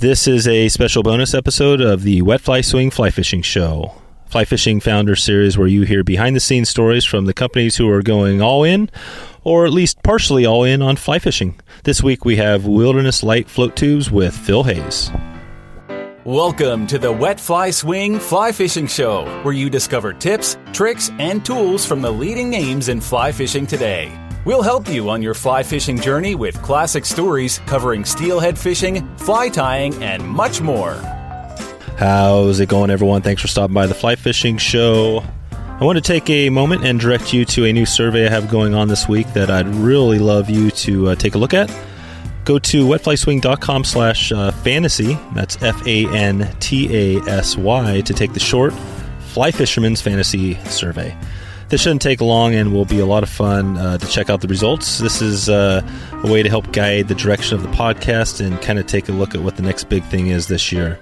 This is a special bonus episode of the Wet Fly Swing Fly Fishing Show. Fly Fishing Founder Series, where you hear behind-the-scenes stories from the companies who are going all in, or at least partially all in, on fly fishing. This week we have Wilderness Lite float tubes with Phil Hayes. Welcome to the Wet Fly Swing Fly Fishing Show, where you discover tips, tricks, and tools from the leading names in fly fishing today. We'll help you on your fly fishing journey with classic stories covering steelhead fishing, fly tying, and much more. How's it going, everyone? Thanks for stopping by the Fly Fishing Show. I want to take a moment and direct you to a new survey I have going on this week that I'd really love you to take a look at. Go to wetflyswing.com/fantasy, that's FANTASY, to take the short Fly Fisherman's Fantasy Survey. This shouldn't take long and will be a lot of fun to check out the results. This is a way to help guide the direction of the podcast and kind of take a look at what the next big thing is this year.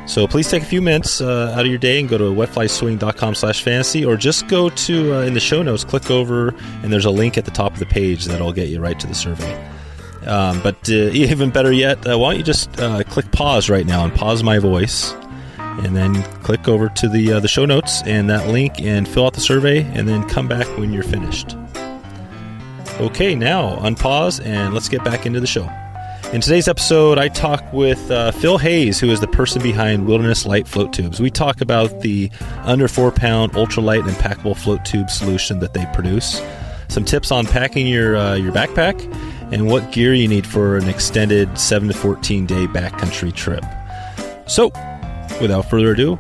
So please take a few minutes out of your day and go to wetflyswing.com/fantasy, or just go to, in the show notes, click over, and there's a link at the top of the page that'll get you right to the survey. But even better yet, why don't you just click pause right now and pause my voice, and then click over to the show notes and that link and fill out the survey, and then come back when you're finished. Okay, now unpause and let's get back into the show. In today's episode, I talk with Phil Hayes, who is the person behind Wilderness Lite float tubes. We talk about the under 4-pound ultralight and packable float tube solution that they produce, some tips on packing your backpack, and what gear you need for an extended 7 to 14 day backcountry trip. So, without further ado,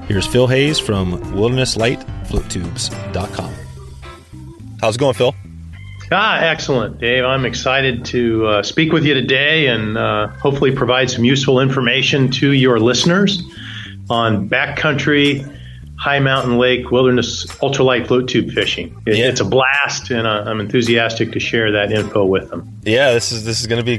here's Phil Hayes from WildernessLiteFloatTubes.com. How's it going, Phil? Excellent, Dave. I'm excited to speak with you today and hopefully provide some useful information to your listeners on backcountry, high mountain lake, wilderness ultralight float tube fishing. It's a blast, and I'm enthusiastic to share that info with them. Yeah, this is gonna be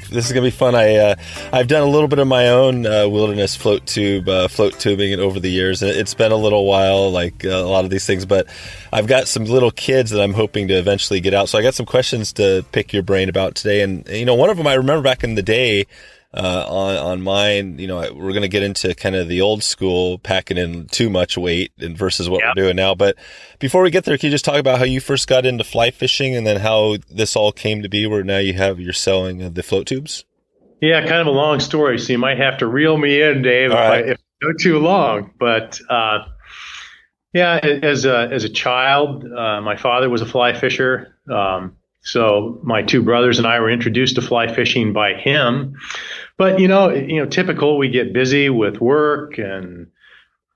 fun. I've done a little bit of my own wilderness float tubing over the years. It's been a little while, like a lot of these things, but I've got some little kids that I'm hoping to eventually get out. So I got some questions to pick your brain about today, and one of them I remember back in the day. On mine, we're going to get into kind of the old school packing in too much weight versus what we're doing now. But before we get there, can you just talk about how you first got into fly fishing and then how this all came to be where now you're selling the float tubes? Yeah, kind of a long story, so you might have to reel me in, Dave, if I go too long. But as a child, my father was a fly fisher. So my two brothers and I were introduced to fly fishing by him. But, typical, we get busy with work and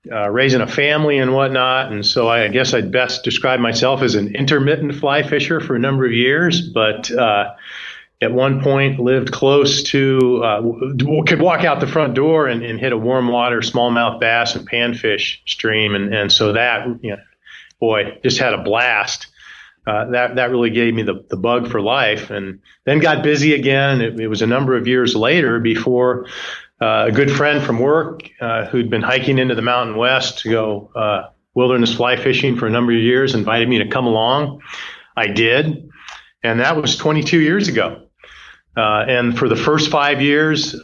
raising a family and whatnot. And so I guess I'd best describe myself as an intermittent fly fisher for a number of years. But at one point lived close to, could walk out the front door and hit a warm water smallmouth bass and panfish stream. And so that, just had a blast. That really gave me the bug for life, and then got busy again. It was a number of years later before a good friend from work who'd been hiking into the Mountain West to go wilderness fly fishing for a number of years invited me to come along. I did, and that was 22 years ago. And for the first 5 years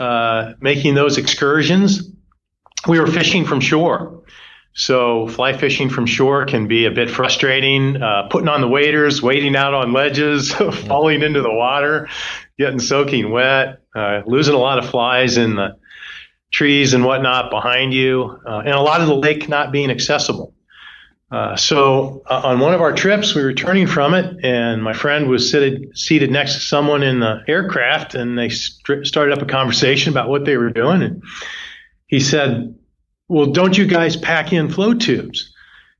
making those excursions, we were fishing from shore. So fly fishing from shore can be a bit frustrating, putting on the waders, wading out on ledges, falling into the water, getting soaking wet, losing a lot of flies in the trees and whatnot behind you, and a lot of the lake not being accessible. So on one of our trips, we were returning from it, and my friend was seated next to someone in the aircraft, and they started up a conversation about what they were doing. And he said, "Well, don't you guys pack in float tubes?"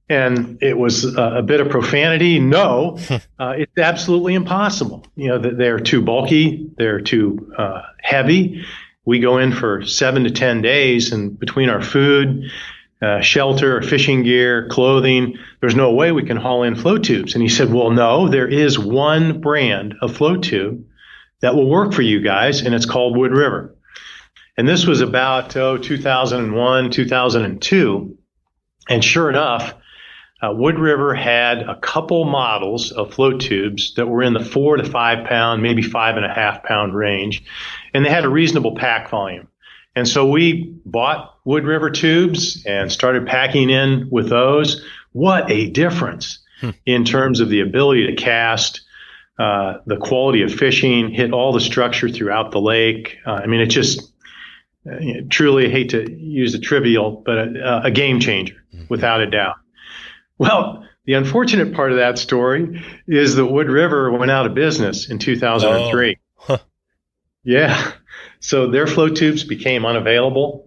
And it was a bit of profanity. No, it's absolutely impossible. They're too bulky. They're too heavy. We go in for 7 to 10 days, and between our food, shelter, fishing gear, clothing, there's no way we can haul in float tubes. And he said, "Well, no, there is one brand of float tube that will work for you guys, and it's called Wood River." And this was about 2001, 2002. And sure enough, Wood River had a couple models of float tubes that were in the 4 to 5 pound, maybe 5.5 pound range. And they had a reasonable pack volume. And so we bought Wood River tubes and started packing in with those. What a difference in terms of the ability to cast, the quality of fishing, hit all the structure throughout the lake. I mean, it just truly, I hate to use the trivial, but a game changer, without a doubt. Well, the unfortunate part of that story is that Wood River went out of business in 2003. Oh. Huh. Yeah. So their float tubes became unavailable.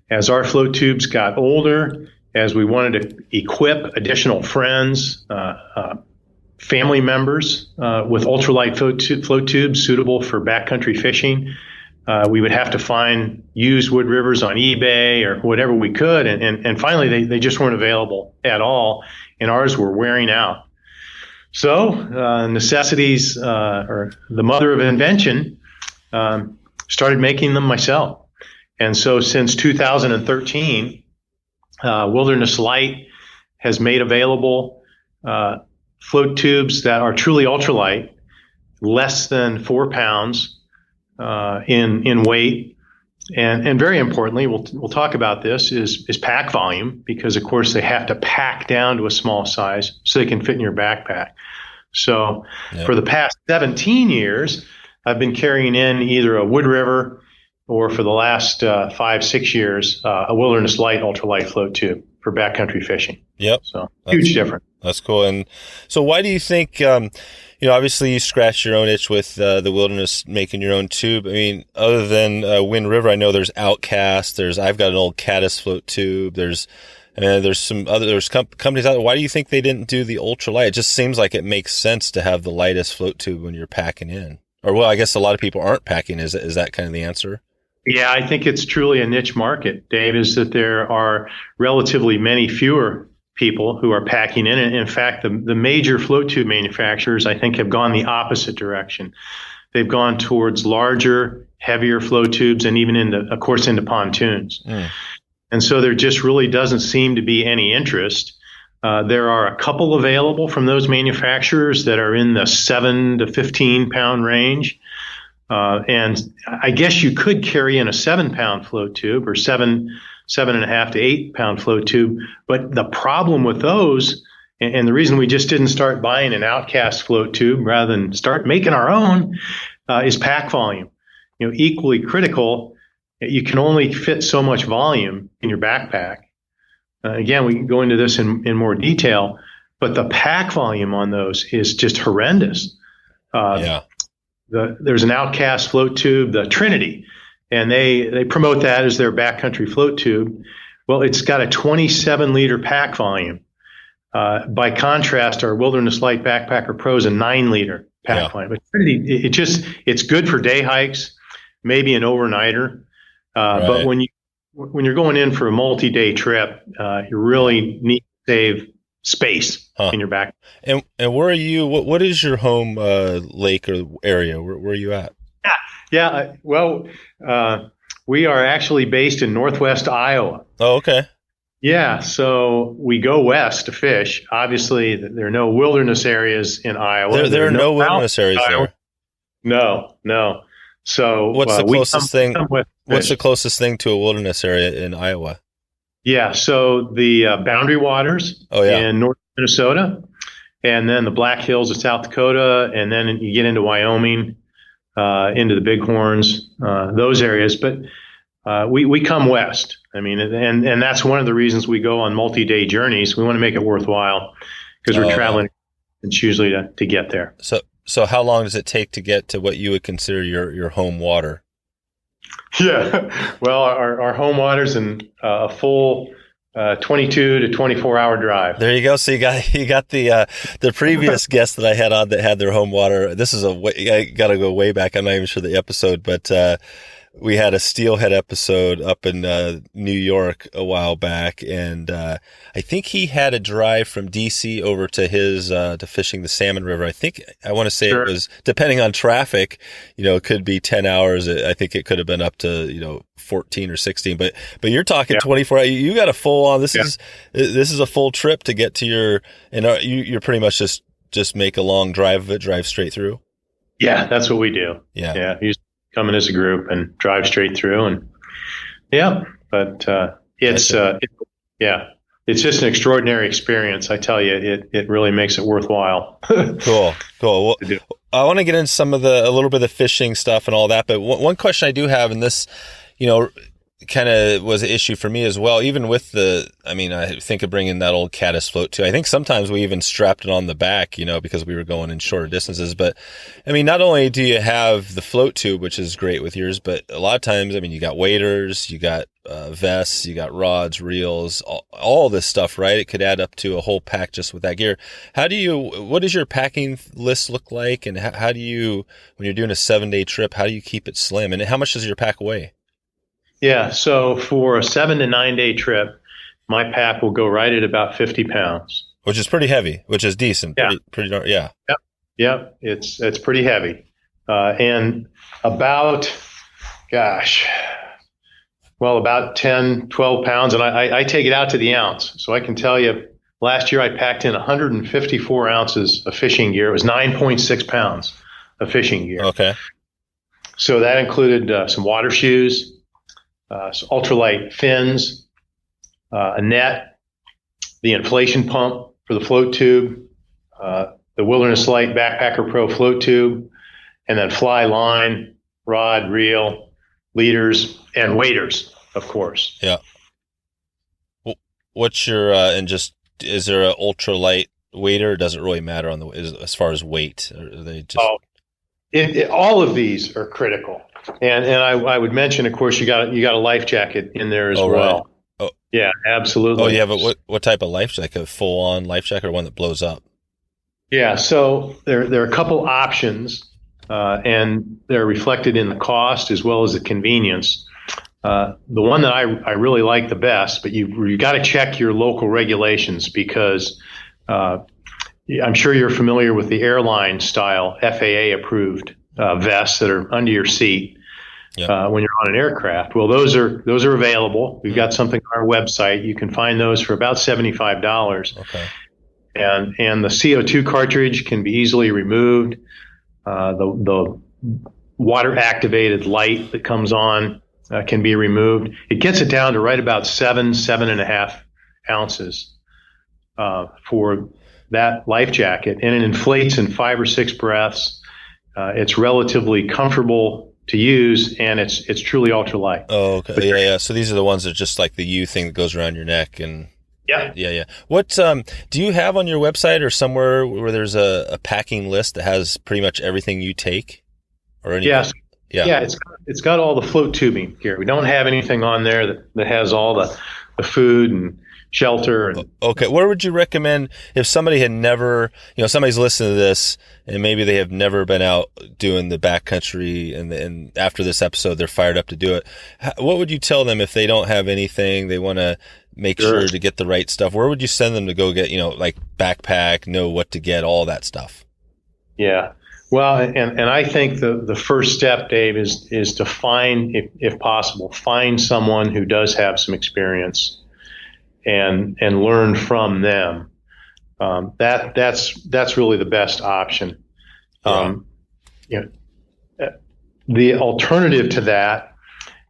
As our float tubes got older, as we wanted to equip additional friends, family members with ultralight float tubes suitable for backcountry fishing, we would have to find used Wood Rivers on eBay or whatever we could. And finally, they just weren't available at all, and ours were wearing out. So necessities, or the mother of invention, started making them myself. And so since 2013, Wilderness Lite has made available float tubes that are truly ultralight, less than 4 pounds in weight. And very importantly, we'll talk about this, is pack volume, because of course they have to pack down to a small size so they can fit in your backpack. So for the past 17 years, I've been carrying in either a Wood River or, for the last 5-6 years, a Wilderness Lite ultralight float tube for backcountry fishing. Yep. So huge difference. That's cool. And so why do you think, obviously you scratched your own itch with the Wilderness making your own tube. I mean, other than Wind River, I know there's Outcast. I've got an old Caddis float tube. There's some other companies out there. Why do you think they didn't do the ultralight? It just seems like it makes sense to have the lightest float tube when you're packing in. Or, well, I guess a lot of people aren't packing. Is that kind of the answer? Yeah, I think it's truly a niche market, Dave, is that there are relatively many fewer people who are packing in. In fact, the major float tube manufacturers, I think, have gone the opposite direction. They've gone towards larger, heavier float tubes, and even into pontoons. And so there just really doesn't seem to be any interest. There are a couple available from those manufacturers that are in the 7 to 15 pound range. And I guess you could carry in a 7-pound float tube, or 7.5 to 8 pound float tube. But the problem with those, and the reason we just didn't start buying an Outcast float tube rather than start making our own, is pack volume. Equally critical, you can only fit so much volume in your backpack. Again, we can go into this in more detail, but the pack volume on those is just horrendous. There's an Outcast float tube, the Trinity, and they promote that as their backcountry float tube. Well, it's got a 27-liter pack volume. By contrast, our Wilderness Lite Backpacker Pro is a 9-liter pack volume. But Trinity, it's good for day hikes, maybe an overnighter. But when you're going in for a multi-day trip, you really need to save space in your back. And where are you? What is your home lake or area? Where are you at? Well, we are actually based in Northwest Iowa. Oh, okay. Yeah, so we go west to fish. Obviously, there are no wilderness areas in Iowa. There are no wilderness areas there. No. So what's the closest thing? What's the closest thing to a wilderness area in Iowa? Yeah, so the Boundary Waters in north Minnesota, and then the Black Hills of South Dakota, and then you get into Wyoming, into the Bighorns, those areas. But we come west. I mean, and that's one of the reasons we go on multi-day journeys. We want to make it worthwhile because we're traveling. It's usually to get there. So how long does it take to get to what you would consider your home water? Yeah, well, our home water's in a full 22 to 24-hour drive. There you go. So you got the previous guest that I had on that had their home water. This is I got to go way back. I'm not even sure the episode, but we had a steelhead episode up in New York a while back, and I think he had a drive from DC over to his to fishing the Salmon River. I want to say it was, depending on traffic, it could be 10 hours. I think it could have been up to 14 or 16. But you're talking 24 hours. You got a full on. This is a full trip to get to your. And you're pretty much just make a long drive straight through. Yeah, that's what we do. Yeah. Come in as a group and drive straight through. And Yeah, but yeah, it's just an extraordinary experience. I tell you, it really makes it worthwhile. Cool. Well, I want to get into a little bit of the fishing stuff and all that, but one question I do have, and this, kind of was an issue for me as well, even with I think of bringing that old Caddis float too. I think sometimes we even strapped it on the back, because we were going in shorter distances. But not only do you have the float tube, which is great with yours, but a lot of times, you got waders, you got vests, you got rods, reels, all this stuff, right? It could add up to a whole pack just with that gear. What does your packing list look like? And how do you, when you're doing a 7-day trip, how do you keep it slim? And how much does your pack weigh? Yeah, so for a 7 to 9 day trip, my pack will go right at about 50 pounds. Which is pretty heavy, which is decent. Yeah. Pretty darn, yeah. Yep. It's pretty heavy. And about 10, 12 pounds. And I take it out to the ounce. So I can tell you, last year I packed in 154 ounces of fishing gear. It was 9.6 pounds of fishing gear. Okay. So that included some water shoes, some ultralight fins, a net, the inflation pump for the float tube, the Wilderness Lite Backpacker Pro float tube, and then fly line, rod, reel, leaders, and waders, of course. Yeah. What's your is there an ultralight wader? Or does it really matter as far as weight? Or are they just? All of these are critical. And I would mention, of course, you got a life jacket in there as well. Right. Oh, yeah, absolutely. Oh, yeah, but what type of life jacket? A full-on life jacket or one that blows up? Yeah, so there are a couple options, and they're reflected in the cost as well as the convenience. The one that I really like the best, but you got to check your local regulations because I'm sure you're familiar with the airline style FAA approved vests that are under your seat. Yep. When you're on an aircraft. Well, those are available. We've got something on our website. You can find those for about $75. Okay. And the CO2 cartridge can be easily removed. The water activated light that comes on can be removed. It gets it down to right about 7.5 ounces for that life jacket, and it inflates in 5 or 6 breaths. It's relatively comfortable to use, and it's truly ultralight. Oh, okay. Yeah. So these are the ones that are just like the U thing that goes around your neck, and yeah. What do you have on your website or somewhere where there's a packing list that has pretty much everything you take, or anything? Yes. Yeah. It's got all the float tubing here. We don't have anything on there that has all the food and shelter. Okay. Where would you recommend if somebody had never, somebody's listening to this and maybe they have never been out doing the backcountry and after this episode, they're fired up to do it. What would you tell them if they don't have anything, they want to make sure to get the right stuff? Where would you send them to go get, like backpack, know what to get, all that stuff? Yeah. Well, and I think the first step, Dave, is to find, if possible, find someone who does have some experience and learn from them. That's really the best option. The alternative to that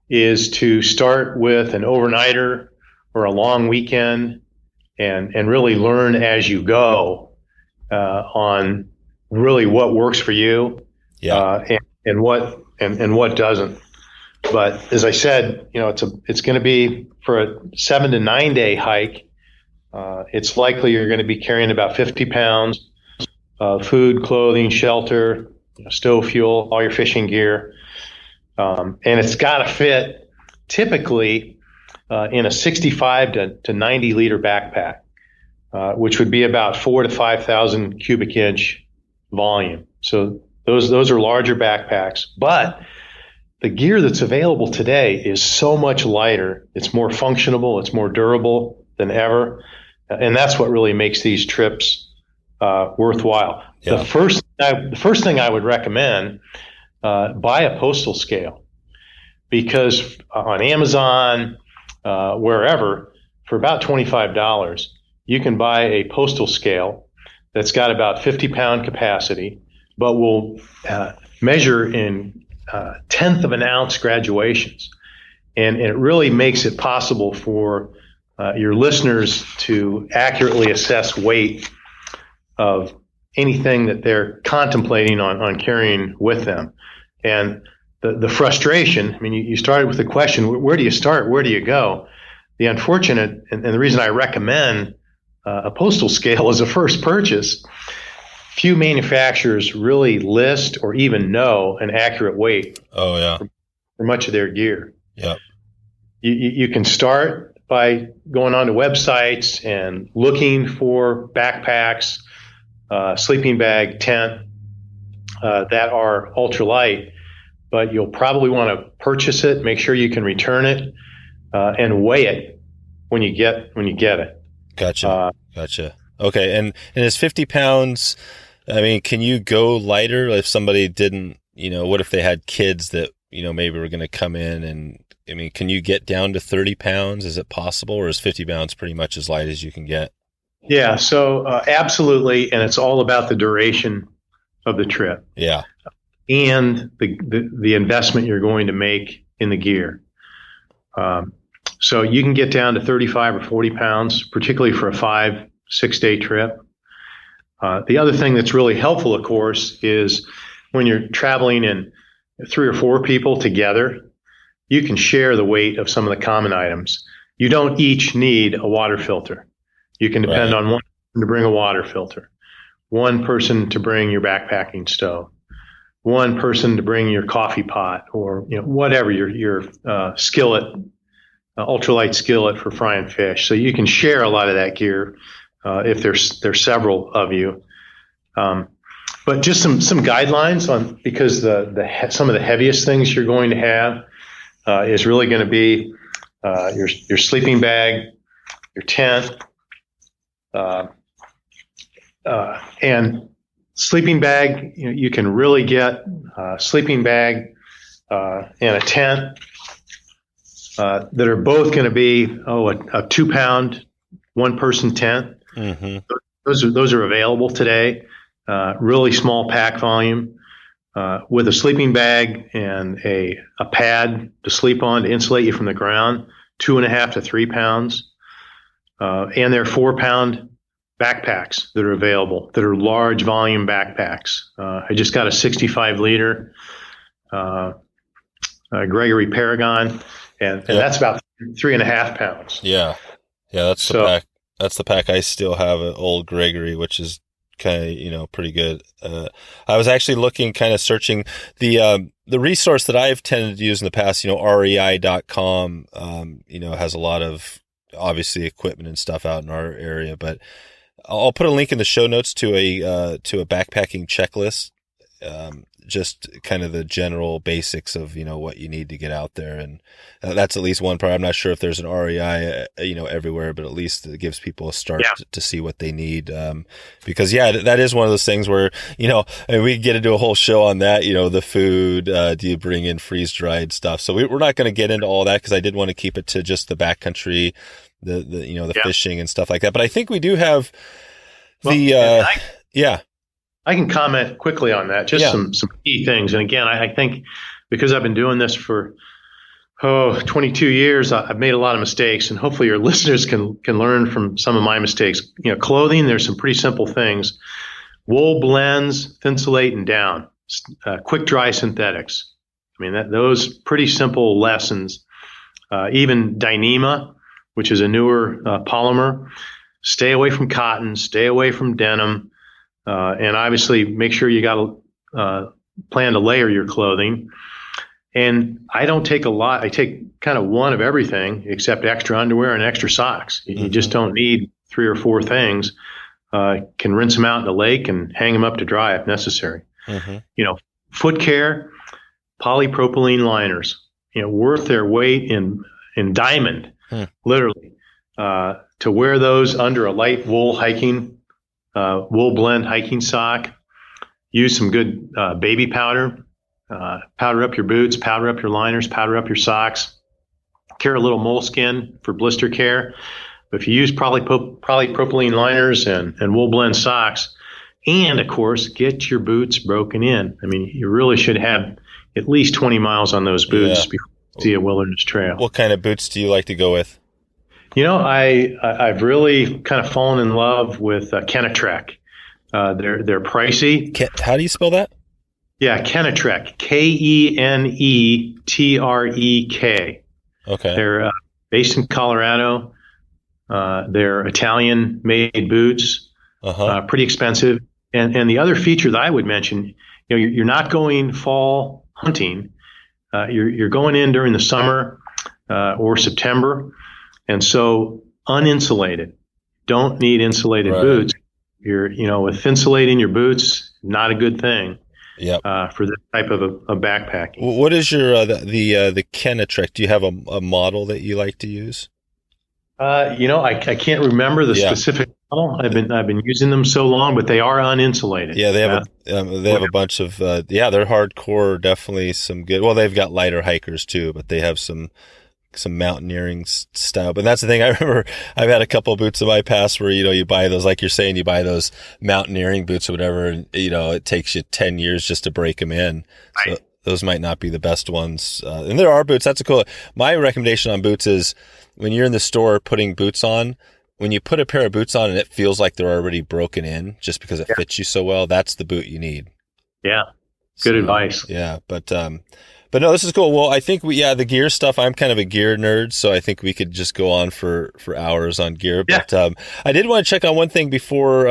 is to start with an overnighter or a long weekend and really learn as you go on really what works for you and what doesn't. But as I said, it's going to be for a 7 to 9 day hike. It's likely you're going to be carrying about 50 pounds of food, clothing, shelter, stove fuel, all your fishing gear. And it's got to fit typically in a 65 to 90 liter backpack, which would be about 4,000 to 5,000 cubic inch volume. So those are larger backpacks, but the gear that's available today is so much lighter. It's more functional. It's more durable than ever. And that's what really makes these trips worthwhile. Yeah. The first thing I would recommend, buy a postal scale, because on Amazon, wherever, for about $25, you can buy a postal scale that's got about 50-pound capacity, but will measure in tenth of an ounce graduations. And it really makes it possible for your listeners to accurately assess weight of anything that they're contemplating on carrying with them. And the frustration, I mean, you started with the question, where do you start? Where do you go? The unfortunate, and the reason I recommend a postal scale as a first purchase, few manufacturers really list or even know an accurate weight for much of their gear. Yeah. You can start by going onto websites and looking for backpacks, sleeping bag, tent that are ultralight, but you'll probably want to purchase it, make sure you can return it, and weigh it when you get it. Gotcha. Okay, and is 50 pounds? I mean, can you go lighter if somebody didn't? What if they had kids that maybe were going to come in and? I mean, can you get down to 30 pounds? Is it possible, or is 50 pounds pretty much as light as you can get? Yeah, so absolutely, and it's all about the duration of the trip. Yeah, and the investment you're going to make in the gear. So you can get down to 35 or 40 pounds, particularly for a 5-6 day trip. The other thing that's really helpful, of course, is when you're traveling in 3 or 4 people together, you can share the weight of some of the common items. You don't each need a water filter. You can depend on one person to bring a water filter, one person to bring your backpacking stove, one person to bring your coffee pot, or whatever your skillet, ultralight skillet for frying fish. So you can share a lot of that gear if there's several of you. But just some guidelines on, because some of the heaviest things you're going to have is really going to be your sleeping bag, your tent, and sleeping bag. You can really get a sleeping bag and a tent that are both going to be a 2-pound, 1-person tent. Mm-hmm. Those are available today. Really small pack volume. With a sleeping bag and a pad to sleep on to insulate you from the ground, 2.5 to 3 pounds. And there are 4-pound backpacks that are available, that are large volume backpacks. I just got a 65-liter Gregory Paragon, and that's about 3.5 pounds. Yeah, that's the pack. That's the pack I still have, an old Gregory, which is kind of pretty good. I was actually looking, kind of searching the resource that I've tended to use in the past. REI.com has a lot of obviously equipment and stuff out in our area, but I'll put a link in the show notes to a backpacking checklist. Just kind of the general basics of what you need to get out there, and that's at least one part. I'm not sure if there's an REI everywhere, but at least it gives people a start to see what they need. Because that is one of those things where and we get into a whole show on that. The food. Do you bring in freeze dried stuff? So we're not going to get into all that, because I did want to keep it to just the backcountry, the fishing and stuff like that. But I think we do have I can comment quickly on that, just some key things. And again, I think because I've been doing this for 22 years, I've made a lot of mistakes, and hopefully your listeners can learn from some of my mistakes. Clothing, there's some pretty simple things. Wool blends, thinsulate, and down. Quick dry synthetics. I mean, those pretty simple lessons. Even Dyneema, which is a newer polymer. Stay away from cotton, stay away from denim. And obviously make sure you got a plan to layer your clothing. And I don't take a lot. I take kind of one of everything except extra underwear and extra socks. You just don't need 3 or 4 things. Can rinse them out in the lake and hang them up to dry if necessary. Mm-hmm. Foot care, polypropylene liners, worth their weight in diamond, literally. To wear those under a light wool blend hiking sock. Use some good baby powder. Powder up your boots, powder up your liners, powder up your socks. Carry a little moleskin for blister care. But if you use polypropylene liners and wool blend socks, and of course, get your boots broken in. I mean, you really should have at least 20 miles on those boots before see a wilderness trail. What kind of boots do you like to go with? I've really kind of fallen in love with Kenetrek. They're pricey. How do you spell that? Yeah, Kenetrek. Kenetrek. Okay. They're based in Colorado. They're Italian-made boots. Pretty expensive. And the other feature that I would mention, you're not going fall hunting. You're going in during the summer or September. And so uninsulated, don't need insulated boots. With insulating your boots, not a good thing. For this type of a backpacking. What is your the Kenetrek? Do you have a model that you like to use? I can't remember the specific model. I've been using them so long, but they are uninsulated. Yeah, they have a bunch of they're hardcore. Definitely some good. Well, they've got lighter hikers too, but they have some mountaineering style. But that's the thing. I remember I've had a couple of boots in my past where, you buy those, like you're saying, you buy those mountaineering boots or whatever, and, it takes you 10 years just to break them in. Right. So those might not be the best ones. And there are boots. That's my recommendation on boots is when you're in the store putting boots on, when you put a pair of boots on and it feels like they're already broken in just because it fits you so well, that's the boot you need. Yeah. Good advice. Yeah. But no, this is cool. Well, I think the gear stuff, I'm kind of a gear nerd, so I think we could just go on for hours on gear. Yeah. But I did want to check on one thing before,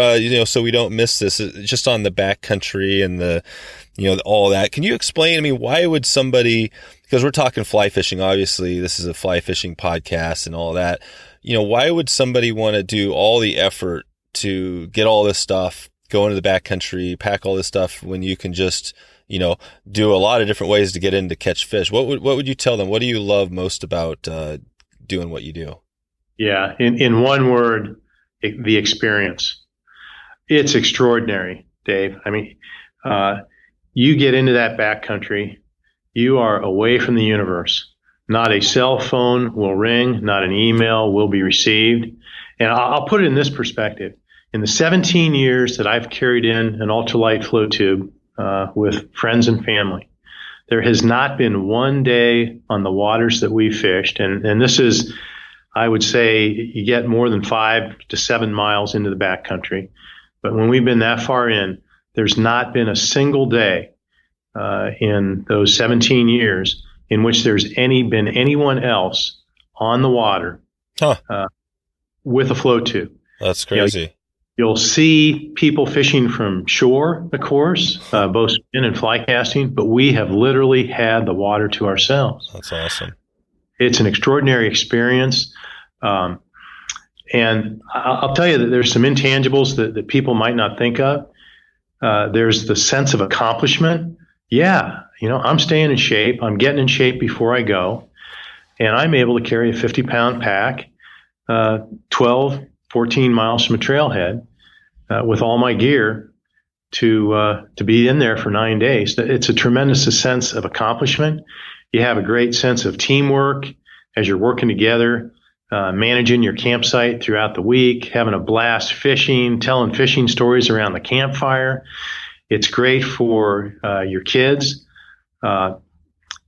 so we don't miss this, just on the backcountry and all that. Can you explain, why would somebody, because we're talking fly fishing, obviously, this is a fly fishing podcast and all that. Why would somebody want to do all the effort to get all this stuff, go into the backcountry, pack all this stuff when you can just do a lot of different ways to get in to catch fish? What would you tell them? What do you love most about doing what you do? Yeah, in one word, the experience. It's extraordinary, Dave. You get into that backcountry, you are away from the universe. Not a cell phone will ring, not an email will be received. And I'll put it in this perspective. In the 17 years that I've carried in an ultralight flow tube, with friends and family, there has not been one day on the waters that we fished, and this is, I would say, you get more than 5 to 7 miles into the backcountry, but when we've been that far in, there's not been a single day in those 17 years in which there's been anyone else on the water with a flow tube. That's crazy. You'll see people fishing from shore, of course, both spin and fly casting, but we have literally had the water to ourselves. That's awesome. It's an extraordinary experience. And I'll tell you that there's some intangibles that people might not think of. There's the sense of accomplishment. Yeah, I'm staying in shape. I'm getting in shape before I go. And I'm able to carry a 50-pound pack, 12, 14 miles from a trailhead with all my gear to be in there for 9 days. It's a tremendous sense of accomplishment. You have a great sense of teamwork as you're working together, managing your campsite throughout the week, having a blast fishing, telling fishing stories around the campfire. It's great for your kids.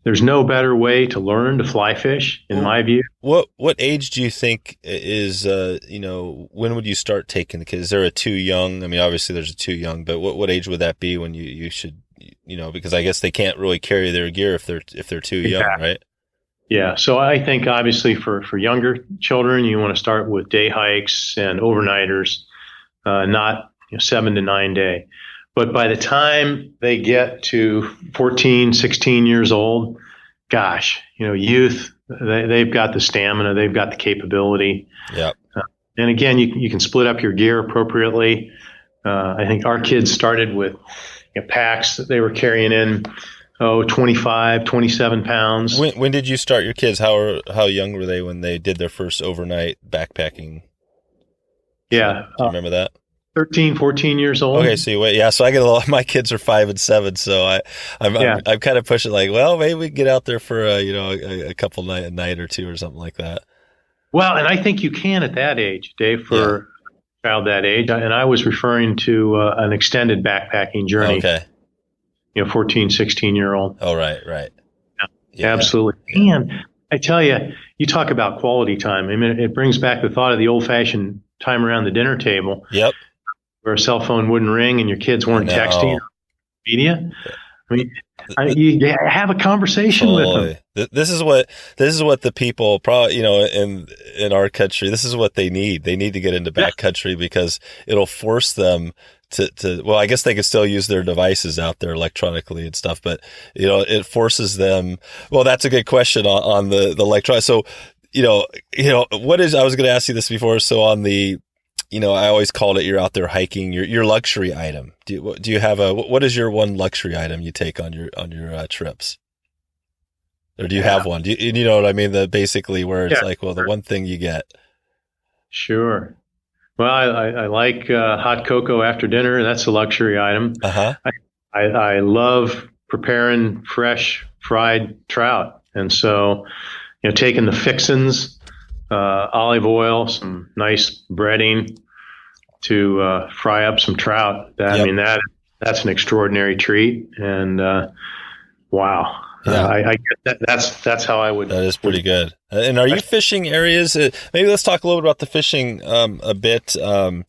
There's no better way to learn to fly fish, in my view. What age do you think is, when would you start taking the kids? Is there a too young? Obviously there's a too young, but what age would that be when you should, because I guess they can't really carry their gear if they're too young, right? Yeah. So I think obviously for younger children, you want to start with day hikes and overnighters, not 7 to 9 day. But by the time they get to 14, 16 years old, gosh, youth, they've got the stamina, they've got the capability. Yeah. And again, you can split up your gear appropriately. I think our kids started with packs that they were carrying in, 25, 27 pounds. When did you start your kids? How young were they when they did their first overnight backpacking? Yeah. Do you remember that? 13, 14 years old. Okay, so so I get my kids are 5 and 7, so I'm kind of pushing like, well, maybe we can get out there for a couple a night or two or something like that. Well, and I think you can at that age, Dave, for a child that age. And I was referring to an extended backpacking journey. Okay. 14, 16-year-old. Oh, right. Yeah. Absolutely. Yeah. And I tell you, you talk about quality time. I mean, it brings back the thought of the old-fashioned time around the dinner table. Yep. Where a cell phone wouldn't ring and your kids weren't texting or media. I mean, you have a conversation with them. This is what the people probably, in our country, this is what they need. They need to get into backcountry because it'll force them to, well, I guess they could still use their devices out there electronically and stuff, but it forces them. Well, that's a good question on the electronic. So, what is, I was going to ask you this before. So on the, I always called it, you're out there hiking, your luxury item. Do you have what is your one luxury item you take on your trips? Or do you have one? You know what I mean? Basically where it's like, well, the one thing you get. Sure. Well, I like hot cocoa after dinner. That's a luxury item. Uh-huh. I love preparing fresh fried trout. And so, taking the fixins, olive oil, some nice breading to fry up some trout. I mean, that's an extraordinary treat. And wow. Yeah. I get that. That's how I would. That is pretty good. And are you fishing areas? Maybe let's talk a little bit about the fishing a bit. And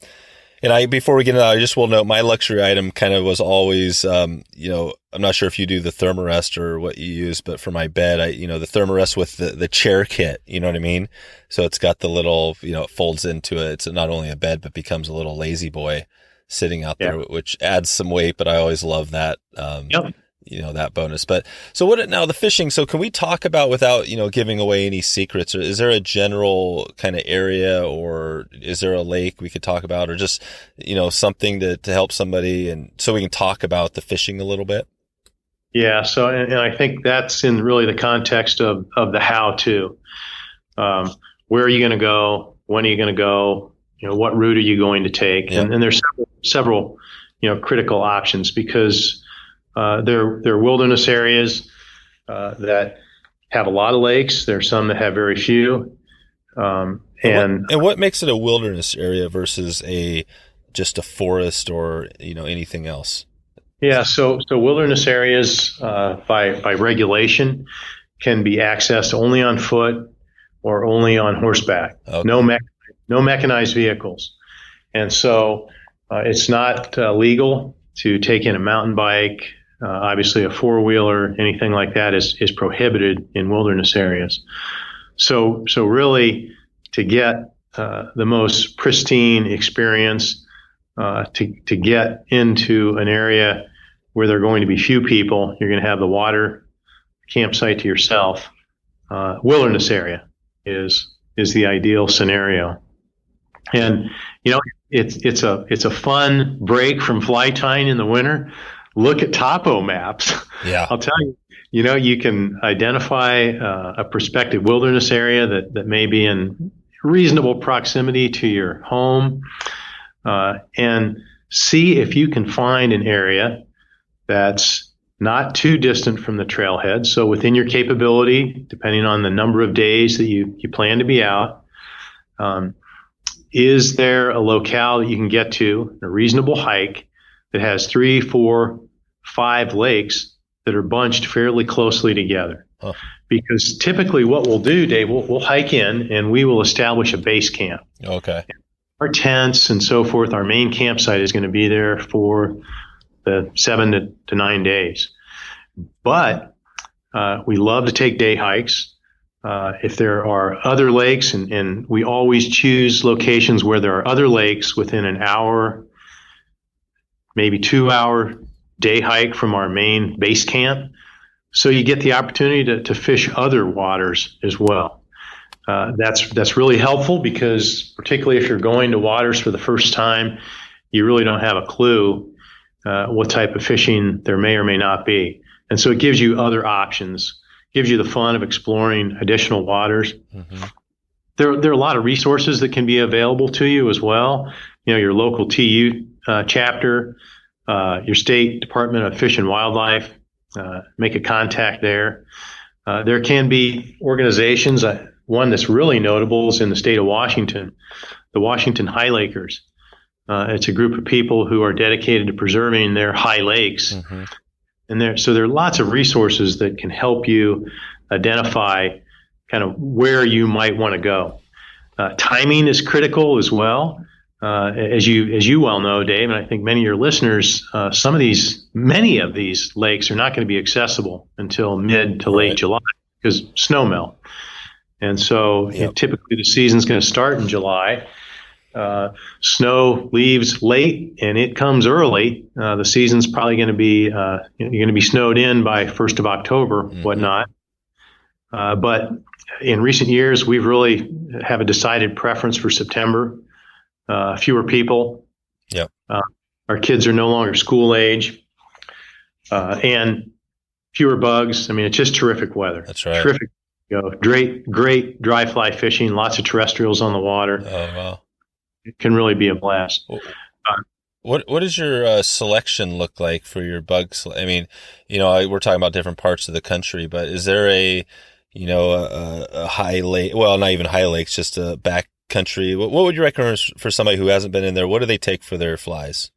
before we get into that, I just will note my luxury item kind of was always, I'm not sure if you do the Thermarest or what you use, but for my bed, the Thermarest with the chair kit, you know what I mean? So it's got the little, it folds into it. It's not only a bed, but becomes a little lazy boy sitting out there, which adds some weight, but I always love that. That bonus. But so now the fishing, so can we talk about, without, giving away any secrets, or is there a general kind of area, or is there a lake we could talk about, or just, something to help somebody, and so we can talk about the fishing a little bit? Yeah. So, and I think that's in really the context of the how to, where are you going to go? When are you going to go? What route are you going to take? Yep. And there's several, critical options, because they're wilderness areas that have a lot of lakes. There are some that have very few. And what makes it a wilderness area versus just a forest or anything else? Yeah, so wilderness areas by regulation can be accessed only on foot or only on horseback. Okay. No mechanized vehicles, and so it's not legal to take in a mountain bike. Obviously, a four-wheeler, anything like that is prohibited in wilderness areas. So really, to get the most pristine experience, to get into an area where there are going to be few people, you're going to have the water, campsite to yourself. Wilderness area is the ideal scenario, and it's a fun break from fly tying in the winter. Look at topo maps. Yeah. I'll tell you, you can identify a prospective wilderness area that may be in reasonable proximity to your home, and see if you can find an area that's not too distant from the trailhead. So within your capability, depending on the number of days that you plan to be out, is there a locale that you can get to, a reasonable hike, that has 3, 4, 5 lakes that are bunched fairly closely together? Huh. Because typically what we'll do, Dave, we'll hike in and we will establish a base camp. Okay. Our tents and so forth, our main campsite is going to be there for the 7 to 9 days. But we love to take day hikes. If there are other lakes, and we always choose locations where there are other lakes within an hour, maybe 2-hour day hike from our main base camp. So you get the opportunity to fish other waters as well. That's really helpful, because particularly if you're going to waters for the first time, you really don't have a clue what type of fishing there may or may not be. And so it gives you other options, gives you the fun of exploring additional waters. Mm-hmm. There are a lot of resources that can be available to you as well. Your local TU chapter, your state Department of Fish and Wildlife, make a contact there. There can be organizations. One that's really notable is in the state of Washington, the Washington High Lakers. It's a group of people who are dedicated to preserving their high lakes. Mm-hmm. And there are lots of resources that can help you identify kind of where you might want to go. Timing is critical as well. As you well know, Dave, and I think many of your listeners, many of these lakes are not going to be accessible until mid to late July because snow melt. And so typically the season's going to start in July. Snow leaves late and it comes early. The season's probably going to be you're going to be snowed in by 1st of October, whatnot. But in recent years, we've really have a decided preference for September. Fewer people. Yep. Our kids are no longer school age, and fewer bugs. I mean, it's just terrific weather. That's right. Terrific. Great dry fly fishing. Lots of terrestrials on the water. Oh wow! It can really be a blast. What does your selection look like for your bugs? I mean, we're talking about different parts of the country, but is there a high lake? Well, not even high lakes, just a backcountry. What would you recommend for somebody who hasn't been in there? What do they take for their flies?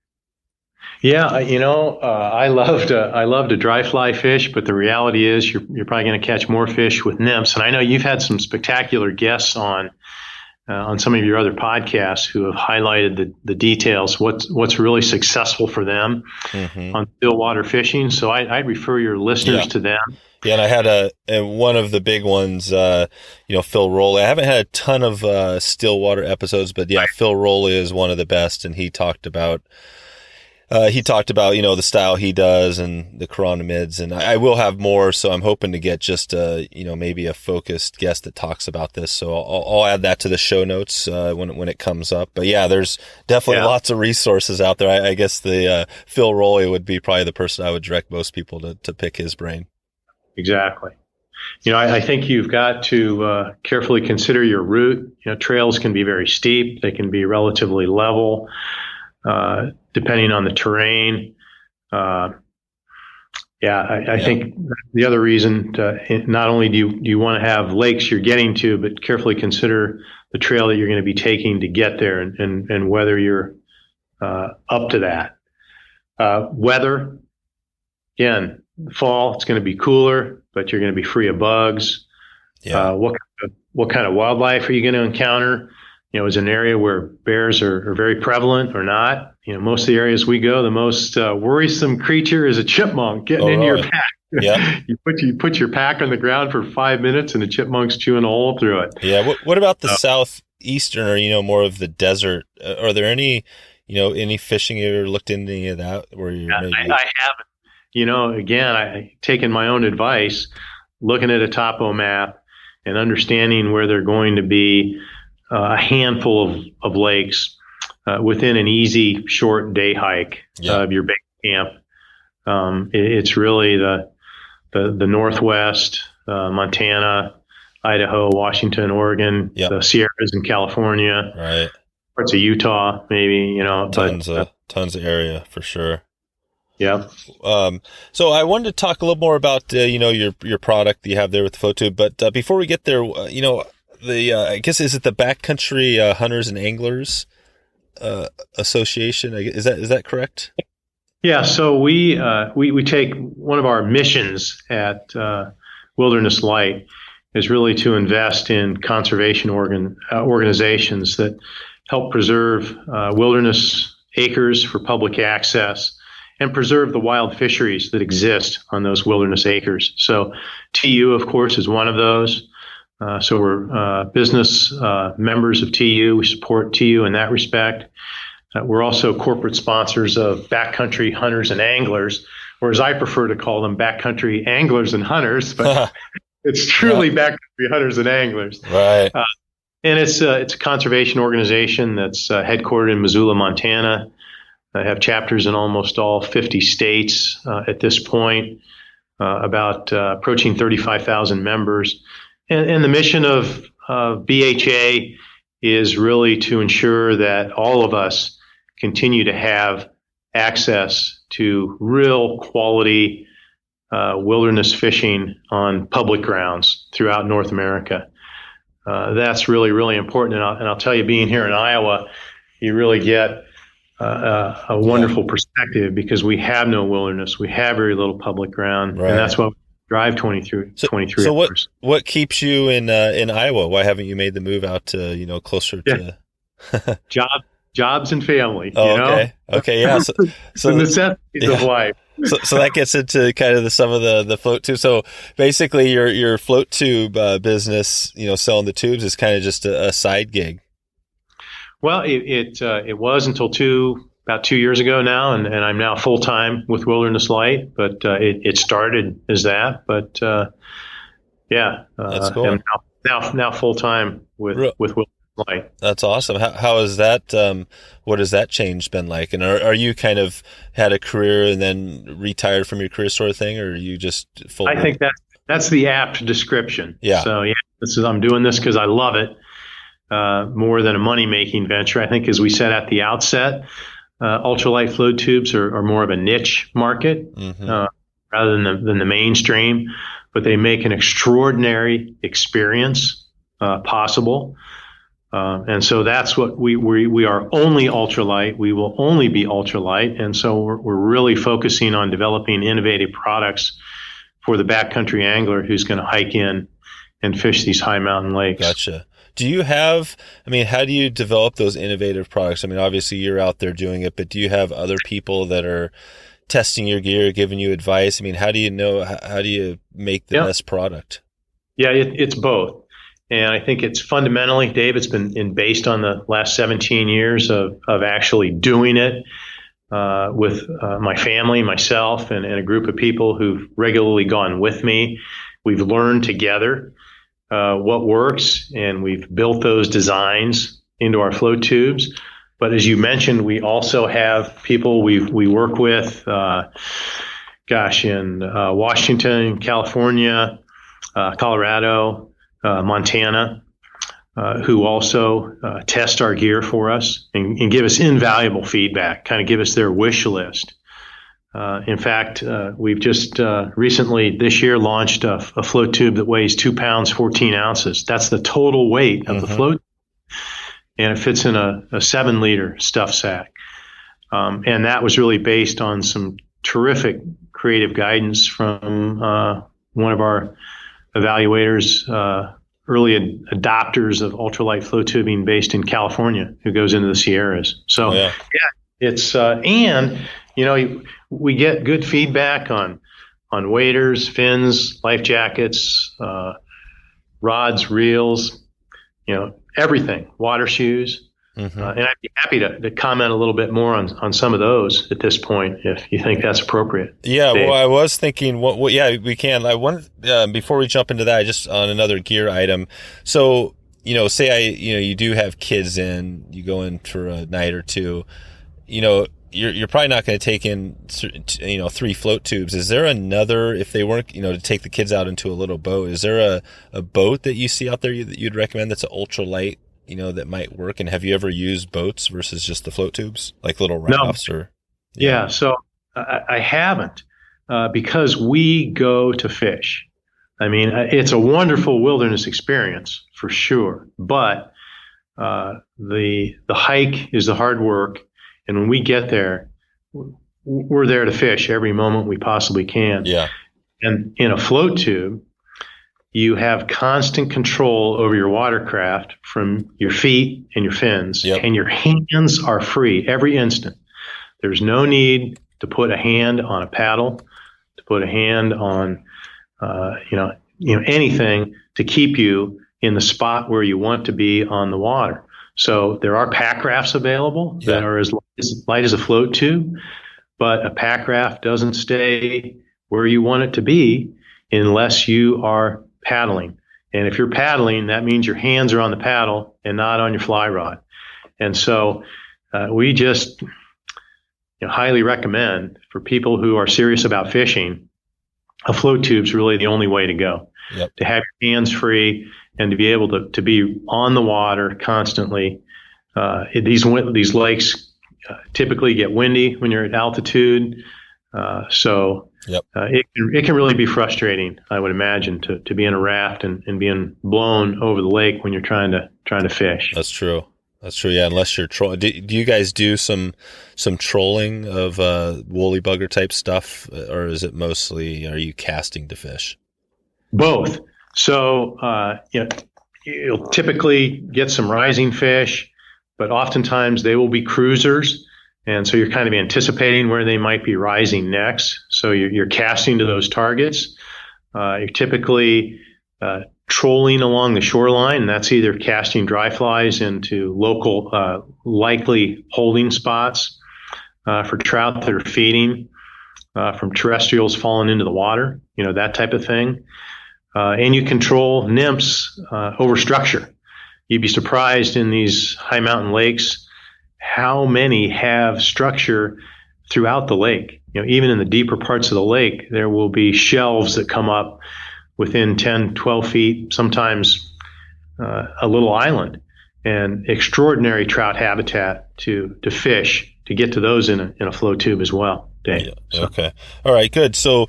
Yeah, I love to dry fly fish, but the reality is you're probably going to catch more fish with nymphs. And I know you've had some spectacular guests on some of your other podcasts who have highlighted the details, what's really successful for them on still water fishing. So I'd refer your listeners to them. Yeah, and I had one of the big ones, Phil Rowley. I haven't had a ton of still water episodes, but yeah, Phil Rowley is one of the best, and he talked about the style he does and the chironomids, and I will have more, so I'm hoping to get just maybe a focused guest that talks about this. So I'll add that to the show notes when it comes up. But yeah, there's definitely lots of resources out there. I guess the Phil Rowley would be probably the person I would direct most people to pick his brain. Exactly. I think you've got to carefully consider your route. Trails can be very steep. They can be relatively level. Depending on the terrain. I think the other reason not only do you want to have lakes you're getting to, but carefully consider the trail that you're going to be taking to get there and whether you're up to that. Weather, again, fall, it's going to be cooler, but you're going to be free of bugs. Yeah. What kind of wildlife are you going to encounter? Is an area where bears are very prevalent or not. Most of the areas we go, the most worrisome creature is a chipmunk getting into your pack. Yeah. You put your pack on the ground for 5 minutes and the chipmunk's chewing a hole through it. Yeah. What about the southeastern or, more of the desert? Are there any fishing you ever looked into any of that? I haven't. Again, I've taken my own advice, looking at a topo map and understanding where they're going to be a handful of lakes within an easy, short day hike of your base camp. It's really the Northwest, Montana, Idaho, Washington, Oregon, the Sierras in California, right? Parts of Utah, maybe. Tons of area for sure. Yeah. So I wanted to talk a little more about your product that you have there with the PhotoTube, but before we get there, I guess, is it the Backcountry Hunters and Anglers Association? Is that correct? Yeah. So we take one of our missions at Wilderness Lite is really to invest in conservation organizations that help preserve wilderness acres for public access and preserve the wild fisheries that exist on those wilderness acres. So TU, of course, is one of those. So we're business members of TU. We support TU in that respect. We're also corporate sponsors of Backcountry Hunters and Anglers, or as I prefer to call them, Backcountry Anglers and Hunters, but it's truly Backcountry Hunters and Anglers. Right. And it's a conservation organization that's headquartered in Missoula, Montana. I have chapters in almost all 50 states at this point, about approaching 35,000 members. And the mission of BHA is really to ensure that all of us continue to have access to real quality wilderness fishing on public grounds throughout North America. That's really, really important. And I'll tell you, being here in Iowa, you really get a wonderful perspective because we have no wilderness. We have very little public ground, Right. and that's why we drive 23 So hours. what keeps you in Iowa? Why haven't you made the move out to, closer to Jobs and family. Oh, okay. Okay. Yeah. So the necessities of life. So that gets into kind of some of the float tube. So basically your float tube business, selling the tubes is kind of just a side gig. Well, it was until about 2 years ago now, and I'm now full time with Wilderness Lite. But it started as that. But That's cool. I'm now full time with Wilderness Lite. That's awesome. How is that? What has that change been like? And are you kind of had a career and then retired from your career sort of thing, or are you just full? I think that's the apt description. Yeah. So I'm doing this because I love it more than a money making venture. I think, as we said at the outset, ultralight float tubes are more of a niche market rather than the mainstream, but they make an extraordinary experience possible. And so that's what we are only ultralight. We will only be ultralight. And so we're really focusing on developing innovative products for the backcountry angler who's going to hike in and fish these high mountain lakes. Gotcha. Do you have, how do you develop those innovative products? Obviously you're out there doing it, but do you have other people that are testing your gear, giving you advice? How do you know, how do you make the best product? Yeah, it's both. And I think it's fundamentally, Dave, it's been based on the last 17 years of actually doing it with my family, myself, and a group of people who've regularly gone with me. We've learned together what works, and we've built those designs into our float tubes. But as you mentioned, we also have people we work with, in Washington, California, Colorado, Montana, who also test our gear for us and give us invaluable feedback, kind of give us their wish list. In fact, we've just recently this year launched a float tube that weighs 2 pounds, 14 ounces. That's the total weight of the float. And it fits in a 7-liter stuff sack. And that was really based on some terrific creative guidance from one of our evaluators, early adopters of ultralight float tubing based in California, who goes into the Sierras. So, it's and we get good feedback on waders, fins, life jackets, rods, reels, everything, water shoes. And I'd be happy to comment a little bit more on some of those at this point, if you think that's appropriate. Yeah, Dave. well, I was thinking, we can. I want before we jump into that, just on another gear item. So, say you do have kids in, you go in for a night or two, you're probably not going to take in 3 float tubes. Is there another, if they weren't, to take the kids out into a little boat? Is there a boat that you see out there that you'd recommend that's an ultralight? That might work? And have you ever used boats versus just the float tubes, like little rafts? No. Yeah, so I haven't because we go to fish. It's a wonderful wilderness experience for sure, but the hike is the hard work, and when we get there, we're there to fish every moment we possibly can. Yeah, and in a float tube, you have constant control over your watercraft from your feet and your fins, and your hands are free every instant. There's no need to put a hand on a paddle, to put a hand on, anything to keep you in the spot where you want to be on the water. So there are pack rafts available that are as light as a float tube, but a pack raft doesn't stay where you want it to be unless you are paddling. And if you're paddling, that means your hands are on the paddle and not on your fly rod. And so we just highly recommend for people who are serious about fishing, a float tube is really the only way to go. To have your hands free and to be able to be on the water constantly. These lakes typically get windy when you're at altitude. It can really be frustrating, I would imagine, to be in a raft and being blown over the lake when you're trying to fish. That's true. That's true. Yeah, unless you're trolling. Do you guys do some trolling of woolly bugger type stuff, or is it mostly, are you casting to fish? Both. So you'll typically get some rising fish, but oftentimes they will be cruisers. And so you're kind of anticipating where they might be rising next. So you're casting to those targets. You're typically trolling along the shoreline, and that's either casting dry flies into local likely holding spots for trout that are feeding from terrestrials falling into the water, that type of thing. And you control nymphs over structure. You'd be surprised in these high mountain lakes how many have structure throughout the lake. Even in the deeper parts of the lake, there will be shelves that come up within 10, 12 feet, sometimes a little island, and extraordinary trout habitat to fish, to get to those in a flow tube as well, Dave. Yeah. Okay. All right, good. So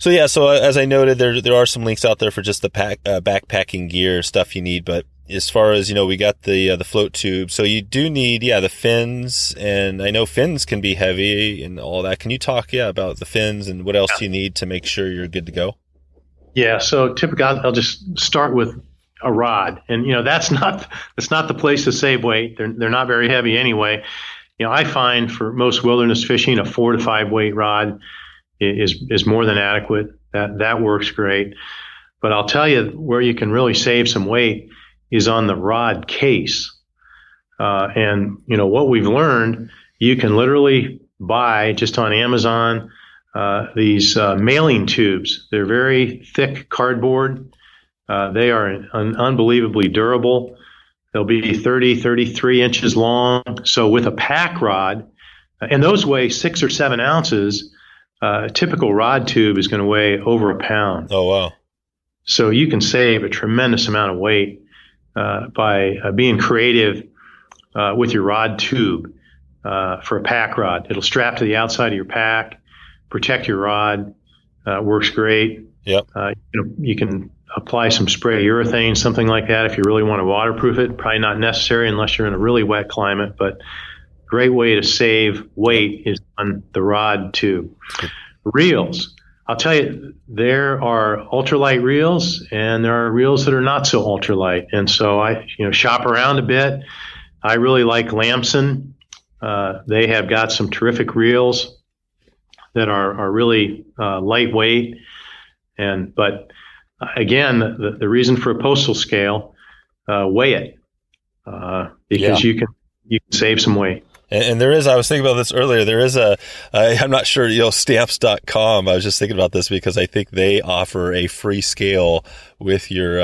as I noted, there are some links out there for just the backpacking gear stuff you need, but as far as, we got the float tube. So you do need, the fins, and I know fins can be heavy and all that. Can you talk, about the fins and what else you need to make sure you're good to go? Yeah. So typically I'll just start with a rod, and, that's not the place to save weight. They're not very heavy anyway. I find for most wilderness fishing, a 4 to 5 weight rod is more than adequate. That works great. But I'll tell you where you can really save some weight is on the rod case. And what we've learned, you can literally buy just on Amazon these mailing tubes. They're very thick cardboard. They are unbelievably durable. They'll be 30, 33 inches long. So with a pack rod, and those weigh 6 or 7 ounces, a typical rod tube is going to weigh over a pound. Oh, wow. So you can save a tremendous amount of weight by being creative with your rod tube for a pack rod. It'll strap to the outside of your pack, protect your rod. Works great. Yep. You can apply some spray urethane, something like that, if you really want to waterproof it. Probably not necessary unless you're in a really wet climate, but great way to save weight is on the rod tube. Reels. I'll tell you, there are ultralight reels and there are reels that are not so ultralight. And so I, shop around a bit. I really like Lamson. They have got some terrific reels that are really lightweight. But again, the reason for a postal scale, weigh it because you can save some weight. And there is, I was thinking about this earlier, there is I'm not sure, stamps.com. I was just thinking about this because I think they offer a free scale with your,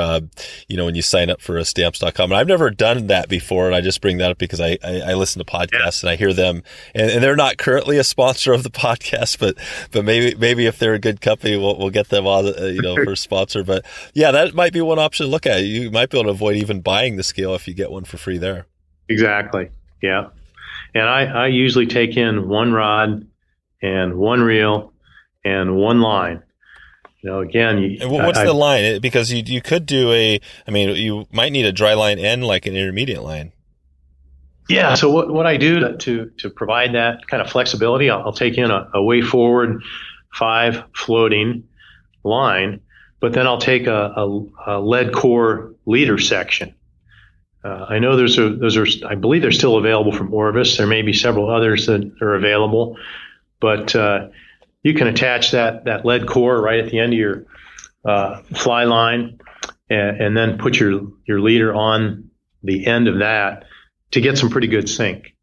when you sign up for a stamps.com. And I've never done that before. And I just bring that up because I listen to podcasts and I hear them, and they're not currently a sponsor of the podcast, but maybe if they're a good company, we'll get them on, for a sponsor. But yeah, that might be one option to look at. You might be able to avoid even buying the scale if you get one for free there. Exactly. Yeah. And I usually take in one rod and one reel and one line. Again. What's the line? Because you could do you might need a dry line and like an intermediate line. Yeah. So what I do to provide that kind of flexibility, I'll take in a way forward 5 floating line, but then I'll take a lead core leader section. I know those are, I believe they're still available from Orvis. There may be several others that are available, but you can attach that lead core right at the end of your fly line, and then put your leader on the end of that to get some pretty good sink.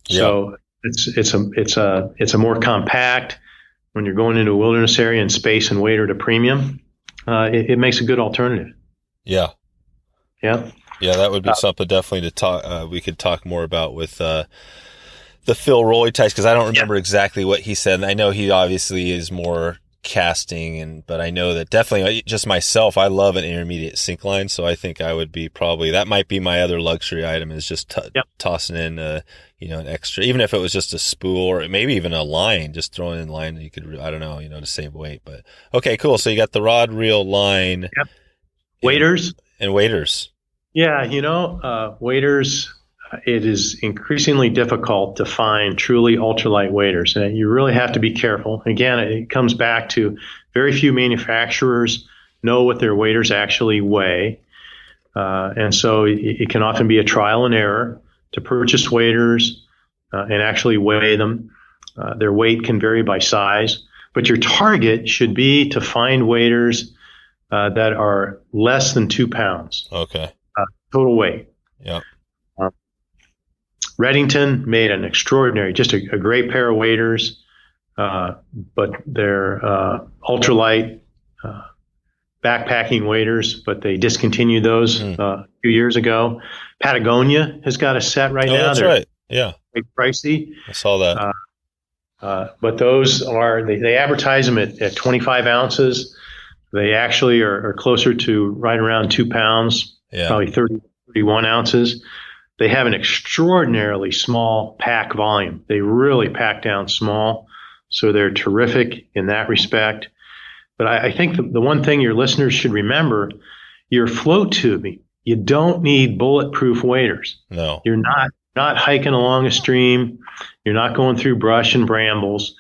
Yeah. So it's a more compact, when you're going into a wilderness area and space and weight are at a premium. It makes a good alternative. Yeah. Yeah. Yeah, that would be something definitely to talk. We could talk more about with the Phil Rowley ties, because I don't remember exactly what he said. And I know he obviously is more casting, but I know that definitely just myself, I love an intermediate sink line. So I think I would be that might be my other luxury item, is just tossing in an extra, even if it was just a spool or maybe even a line, just throwing in line. You could, I don't know, to save weight. But okay, cool. So you got the rod, reel, line, waders, and waders. Yeah, waders, it is increasingly difficult to find truly ultralight waders. And you really have to be careful. Again, it comes back to very few manufacturers know what their waders actually weigh. And so it can often be a trial and error to purchase waders and actually weigh them. Their weight can vary by size, but your target should be to find waders that are less than 2 pounds. Okay. Total weight. Yeah. Redington made an extraordinary, just a great pair of waders, but they're ultralight backpacking waders, but they discontinued those a few years ago. Patagonia has got a set right now. That's right. Yeah. Quite pricey. I saw that. But those are, they advertise them at 25 ounces. They actually are closer to right around 2 pounds, probably 30, 31 ounces. They have an extraordinarily small pack volume. They really pack down small, so they're terrific in that respect. But I think the one thing your listeners should remember, your float tubing, you don't need bulletproof waders. No. You're not hiking along a stream. You're not going through brush and brambles.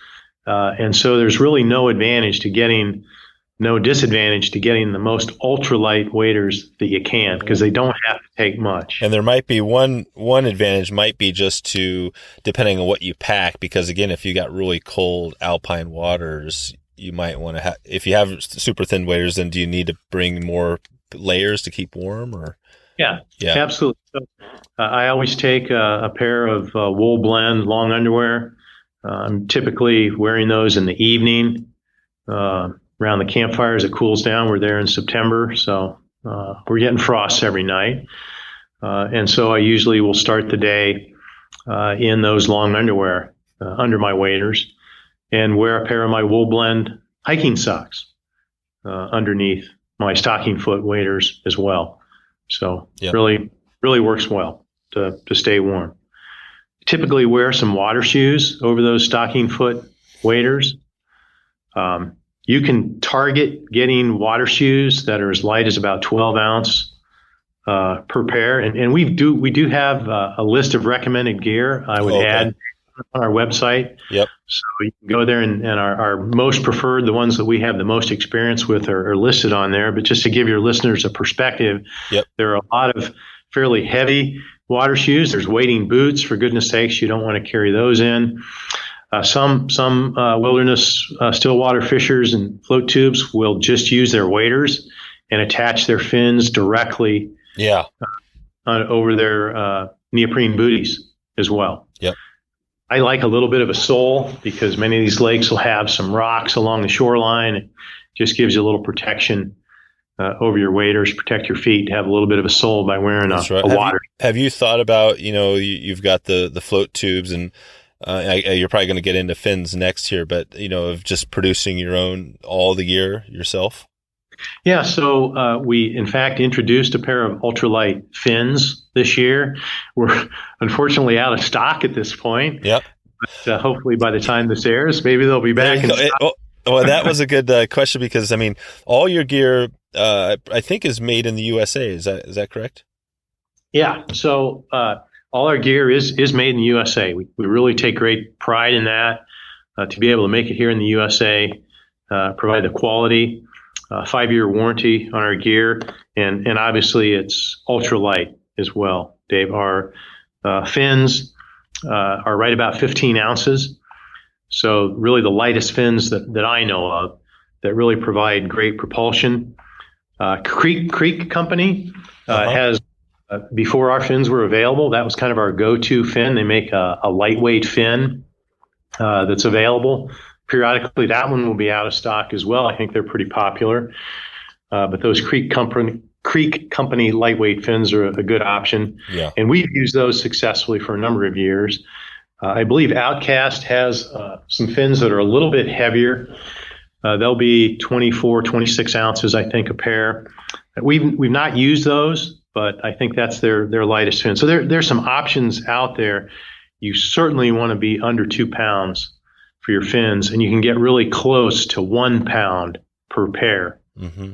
And so there's really no disadvantage to getting the most ultralight waders that you can, because they don't have to take much. And there might be one advantage might be just to, depending on what you pack, because again, if you got really cold alpine waters, you might want to have, if you have super thin waders, then do you need to bring more layers to keep warm? Or Yeah, absolutely. So, I always take a pair of wool blend long underwear. I'm typically wearing those in the evening around the campfire as it cools down. We're there in September, so we're getting frosts every night. And so I usually will start the day in those long underwear under my waders, and wear a pair of my wool blend hiking socks underneath my stocking foot waders as well. So really works well to stay warm. Typically wear some water shoes over those stocking foot waders. You can target getting water shoes that are as light as about 12 ounce per pair. And we do have a list of recommended gear I would add on our website. Yep. So you can go there and our most preferred, the ones that we have the most experience with are listed on there. But just to give your listeners a perspective, there are a lot of fairly heavy water shoes. There's wading boots, for goodness sakes. You don't want to carry those in. Some wilderness stillwater fishers and float tubes will just use their waders and attach their fins directly over their neoprene booties as well. Yep. I like a little bit of a sole, because many of these lakes will have some rocks along the shoreline. It just gives you a little protection over your waders, protect your feet, have a little bit of a sole by wearing a water. Have you thought about, you've got the float tubes, and you're probably going to get into fins next here, but, of just producing your own, all the gear yourself? Yeah, so we, in fact, introduced a pair of ultralight fins this year. We're unfortunately out of stock at this point. Yep. But hopefully by the time this airs, maybe they'll be back in stock. Well, that was a good question, because, all your gear, I think, is made in the USA. Is that correct? Yeah, so all our gear is made in the USA. We really take great pride in that, to be able to make it here in the USA, provide the quality, 5-year warranty on our gear, and obviously it's ultralight as well, Dave. Our fins are right about 15 ounces, so really the lightest fins that I know of that really provide great propulsion. Creek Company has, before our fins were available, that was kind of our go-to fin. They make a lightweight fin that's available. Periodically, that one will be out of stock as well. I think they're pretty popular. But those Creek Company lightweight fins are a good option. Yeah. And we've used those successfully for a number of years. I believe Outcast has some fins that are a little bit heavier. They'll be 24, 26 ounces, I think, a pair. We've not used those, but I think that's their lightest fin. So there's some options out there. You certainly want to be under 2 pounds for your fins, and you can get really close to 1 pound per pair. Mm-hmm.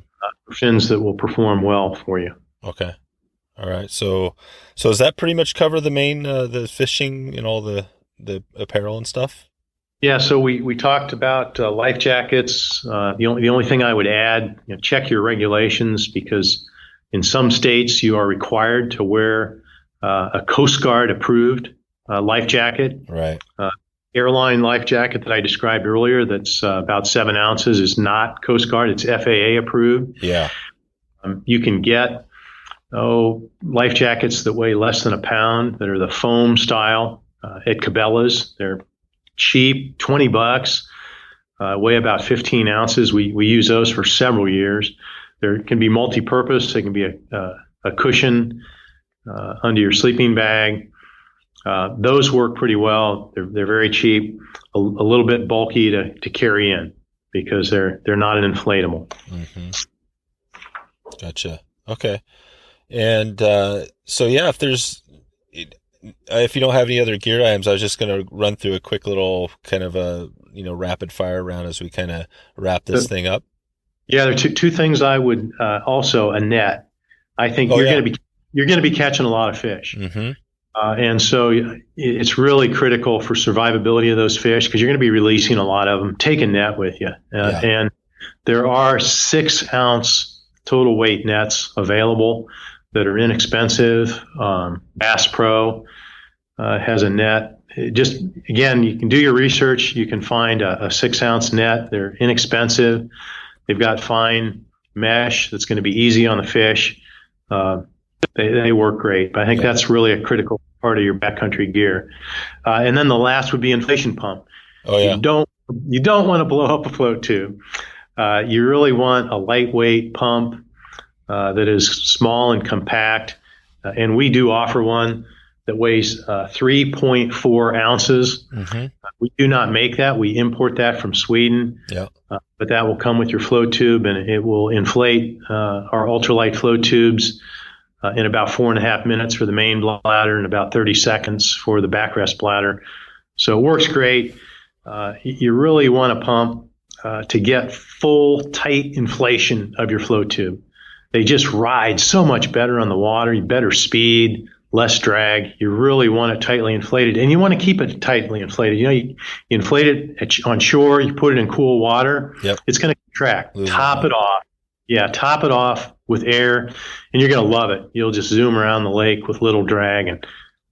Fins that will perform well for you. Okay. All right. So does that pretty much cover the main, the fishing and all the apparel and stuff? Yeah, so we talked about life jackets. The only thing I would add, check your regulations, because in some states you are required to wear a Coast Guard approved life jacket. Right. Airline life jacket that I described earlier, that's about 7 ounces, is not Coast Guard. It's FAA approved. Yeah. You can get life jackets that weigh less than a pound, that are the foam style at Cabela's. They're cheap, $20, weigh about 15 ounces. We use those for several years. They can be multi-purpose. They can be a cushion under your sleeping bag. Those work pretty well. They're very cheap, a little bit bulky to carry in, because they're not an inflatable. Mm-hmm. Gotcha. Okay. And so yeah, if you don't have any other gear items, I was just going to run through a quick little kind of a rapid fire round as we kind of wrap this thing up. Yeah, there are two things I would also a net. I think you're going to be catching a lot of fish. Mm-hmm. And so it's really critical for survivability of those fish, because you're going to be releasing a lot of them. Take a net with you. And there are 6 ounce total weight nets available that are inexpensive. Bass Pro has a net. Just, again, you can do your research. You can find a 6 ounce net. They're inexpensive. They've got fine mesh that's going to be easy on the fish. They work great, but I think that's really a critical part of your backcountry gear. And then the last would be inflation pump. Oh yeah. You don't want to blow up a float tube. You really want a lightweight pump that is small and compact. And we do offer one that weighs 3.4 ounces. Mm-hmm. We do not make that. We import that from Sweden. Yeah. But that will come with your float tube, and it will inflate our ultralight float tubes in about 4.5 minutes for the main bladder and about 30 seconds for the backrest bladder. So it works great. You really want a pump to get full, tight inflation of your float tube. They just ride so much better on the water, better speed, less drag. You really want it tightly inflated, and you want to keep it tightly inflated. You inflate it on shore, you put it in cool water, It's going to contract. Top it off. Yeah, top it off with air, and you're going to love it. You'll just zoom around the lake with little drag and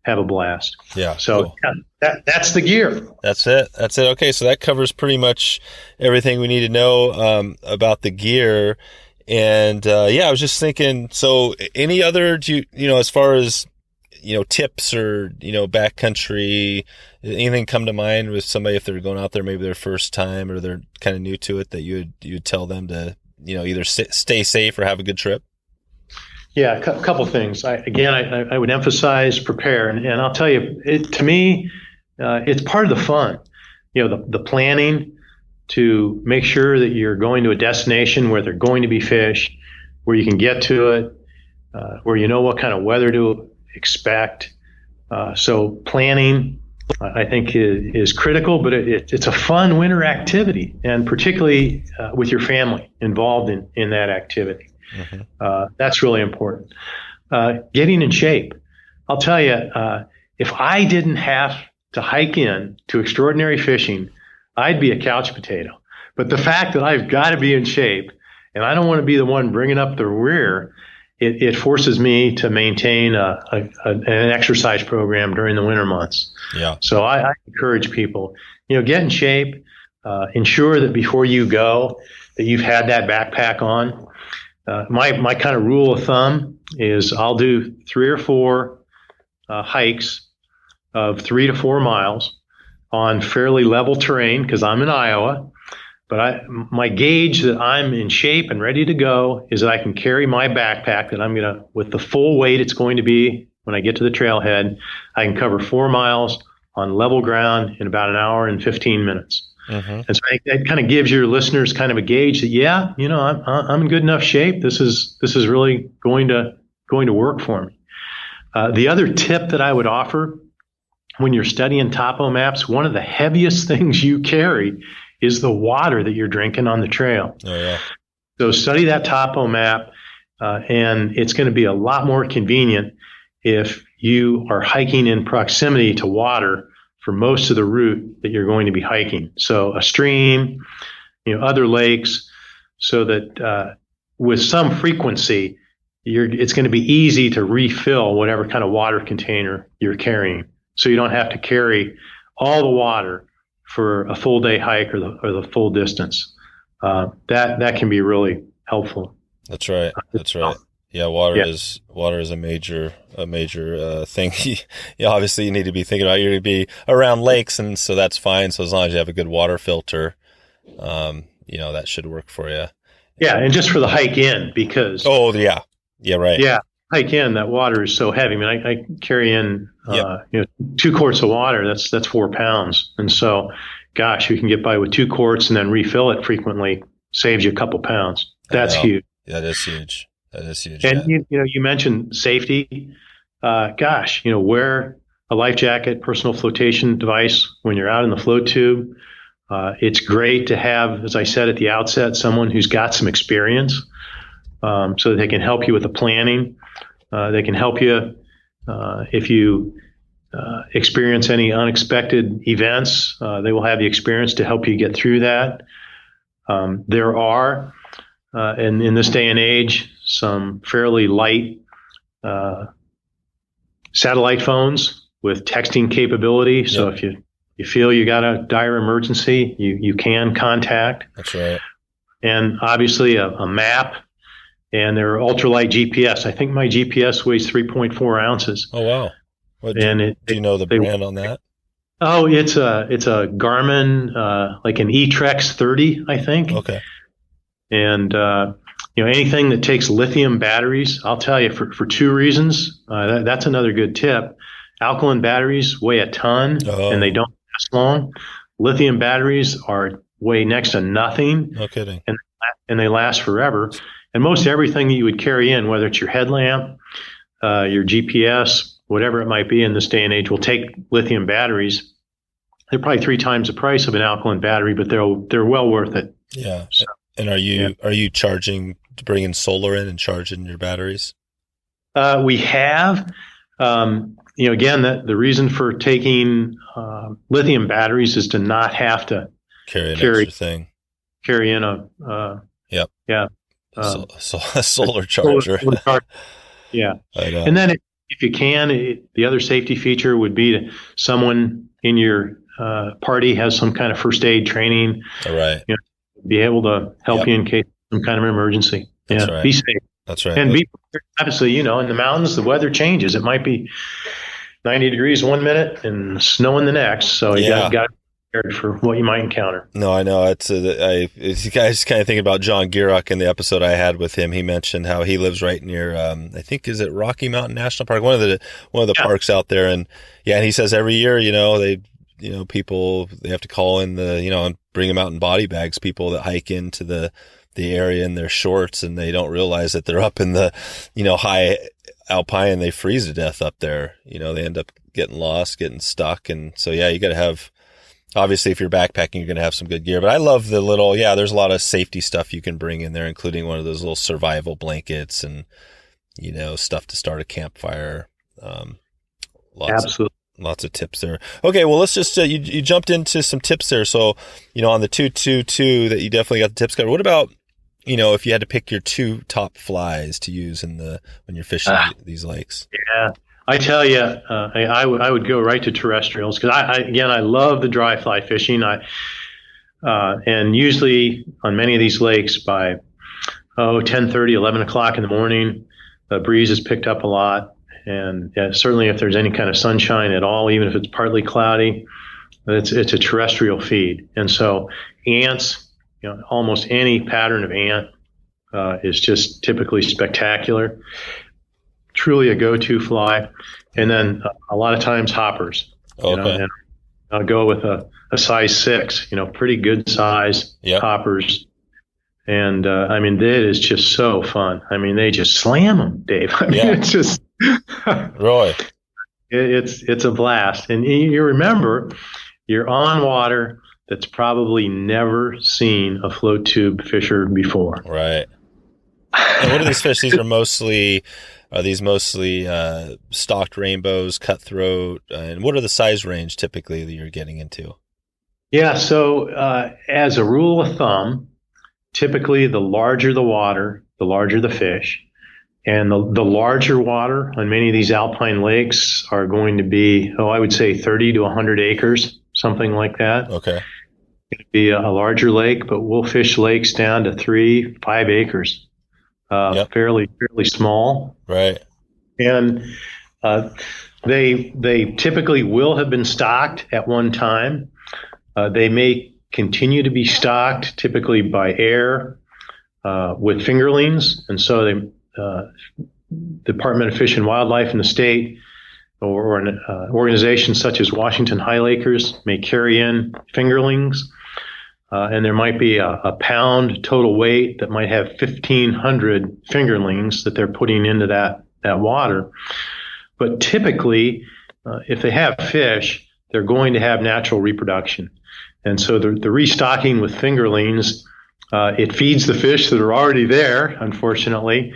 have a blast. Yeah. So cool. That's the gear. That's it. Okay, so that covers pretty much everything we need to know about the gear. And I was just thinking, so any other, as far as, tips or, backcountry, anything come to mind with somebody if they're going out there, maybe their first time or they're kind of new to it, that you'd tell them to, either stay safe or have a good trip? Yeah, a couple things. I would emphasize prepare. And I'll tell you, to me, it's part of the fun. The planning to make sure that you're going to a destination where there are going to be fish, where you can get to it, where you know what kind of weather to expect. So planning, I think, is critical, but it's a fun winter activity, and particularly with your family involved in that activity. Mm-hmm. That's really important. Getting in shape. I'll tell you, if I didn't have to hike in to extraordinary fishing, I'd be a couch potato. But the fact that I've got to be in shape, and I don't want to be the one bringing up the rear, it forces me to maintain an exercise program during the winter months. Yeah. So I encourage people, get in shape, ensure that before you go that you've had that backpack on. My kind of rule of thumb is I'll do 3 or 4 hikes of 3 to 4 miles on fairly level terrain, because I'm in Iowa. But my gauge that I'm in shape and ready to go is that I can carry my backpack that I'm going to, with the full weight it's going to be when I get to the trailhead, I can cover 4 miles on level ground in about 1 hour and 15 minutes. Mm-hmm. And so that kind of gives your listeners kind of a gauge that, I'm in good enough shape. This is really going to work for me. The other tip that I would offer when you're studying topo maps, one of the heaviest things you carry is the water that you're drinking on the trail. Oh, yeah. So study that topo map. and it's going to be a lot more convenient if you are hiking in proximity to water for most of the route that you're going to be hiking. So a stream, other lakes, so that with some frequency, it's going to be easy to refill whatever kind of water container you're carrying. So you don't have to carry all the water for a full day hike or the full distance. That can be really helpful. That's right. Yeah, water is a major thing. Obviously you need to be thinking about, you're going to be around lakes, and so that's fine. So as long as you have a good water filter, that should work for you. Yeah, and just for the hike in, because right. Yeah, hike in, that water is so heavy. I mean, I carry in 2 quarts of water. That's 4 pounds, and so, gosh, you can get by with 2 quarts and then refill it frequently. Saves you a couple pounds. That's huge. That is huge. And you mentioned safety. Wear a life jacket, personal flotation device when you're out in the float tube. It's great to have, as I said at the outset, someone who's got some experience, so that they can help you with the planning. They can help you if you experience any unexpected events. They will have the experience to help you get through that. There are, and in this day and age, some fairly light satellite phones with texting capability. So if you feel you got a dire emergency, you can contact. That's right. And obviously a map, and there are ultralight GPS. I think my GPS weighs 3.4 ounces. Oh, wow. Do you know the brand on that? Oh, it's a Garmin, like an eTrex 30, I think. Okay. And, anything that takes lithium batteries, I'll tell you for 2 reasons. That's another good tip. Alkaline batteries weigh a ton, and they don't last long. Lithium batteries weigh next to nothing. No kidding. And they last forever. And most everything that you would carry in, whether it's your headlamp, your GPS, whatever it might be in this day and age, will take lithium batteries. They're probably 3 times the price of an alkaline battery, but they're well worth it. Yeah. So, and are you charging, to bring in solar in and charging your batteries? We have. Again, the reason for taking lithium batteries is to not have to carry extra thing. Carry in a solar charger. Yeah. And then if you can, the other safety feature would be someone in your party has some kind of first aid training. All right. Be able to help you in case of some kind of emergency. That's right. Be safe. That's right. And be prepared. Obviously, in the mountains, the weather changes. It might be 90 degrees 1 minute and snowing the next. So you got to be prepared for what you might encounter. No, I know. I was kind of thinking about John Gierach in the episode I had with him. He mentioned how he lives right near, I think, is it Rocky Mountain National Park? One of the parks out there. And he says every year, people, they have to call in and bring them out in body bags, people that hike into the area in their shorts, and they don't realize that they're up in the, high alpine, and they freeze to death up there. They end up getting lost, getting stuck. And so, you got to have, obviously, if you're backpacking, you're going to have some good gear. But I love the little, there's a lot of safety stuff you can bring in there, including one of those little survival blankets and, stuff to start a campfire. Absolutely. Lots of tips there. Okay, well, let's just, you jumped into some tips there. So, on the 222 that you definitely got the tips covered. What about, if you had to pick your 2 top flies to use when you're fishing these lakes? Yeah, I tell you, I would go right to terrestrials, because I love the dry fly fishing. And usually on many of these lakes by 10:30, 11 o'clock in the morning, the breeze is picked up a lot. And certainly if there's any kind of sunshine at all, even if it's partly cloudy, it's a terrestrial feed. And so ants, almost any pattern of ant is just typically spectacular. Truly a go-to fly. And then a lot of times hoppers. Okay. And I'll go with a size 6, pretty good size hoppers. And it is just so fun. They just slam them, Dave. It's just Roy. It's a blast. And you remember, you're on water that's probably never seen a float tube fisher before. Right. And what are these fish? Are these mostly stocked rainbows, cutthroat, and what are the size range typically that you're getting into? Yeah, so as a rule of thumb, typically the larger the water, the larger the fish. And the larger water on many of these alpine lakes are going to be, I would say 30 to 100 acres, something like that. Okay. It'd be a larger lake, but we'll fish lakes down to 3-5 acres, fairly small. Right. And they typically will have been stocked at one time. They may continue to be stocked, typically by air with fingerlings, and so they. Department of Fish and Wildlife in the state or an organization such as Washington Highlanders may carry in fingerlings, and there might be a pound total weight that might have 1,500 fingerlings that they're putting into that water. But typically, if they have fish, they're going to have natural reproduction. And so the restocking with fingerlings, it feeds the fish that are already there, unfortunately.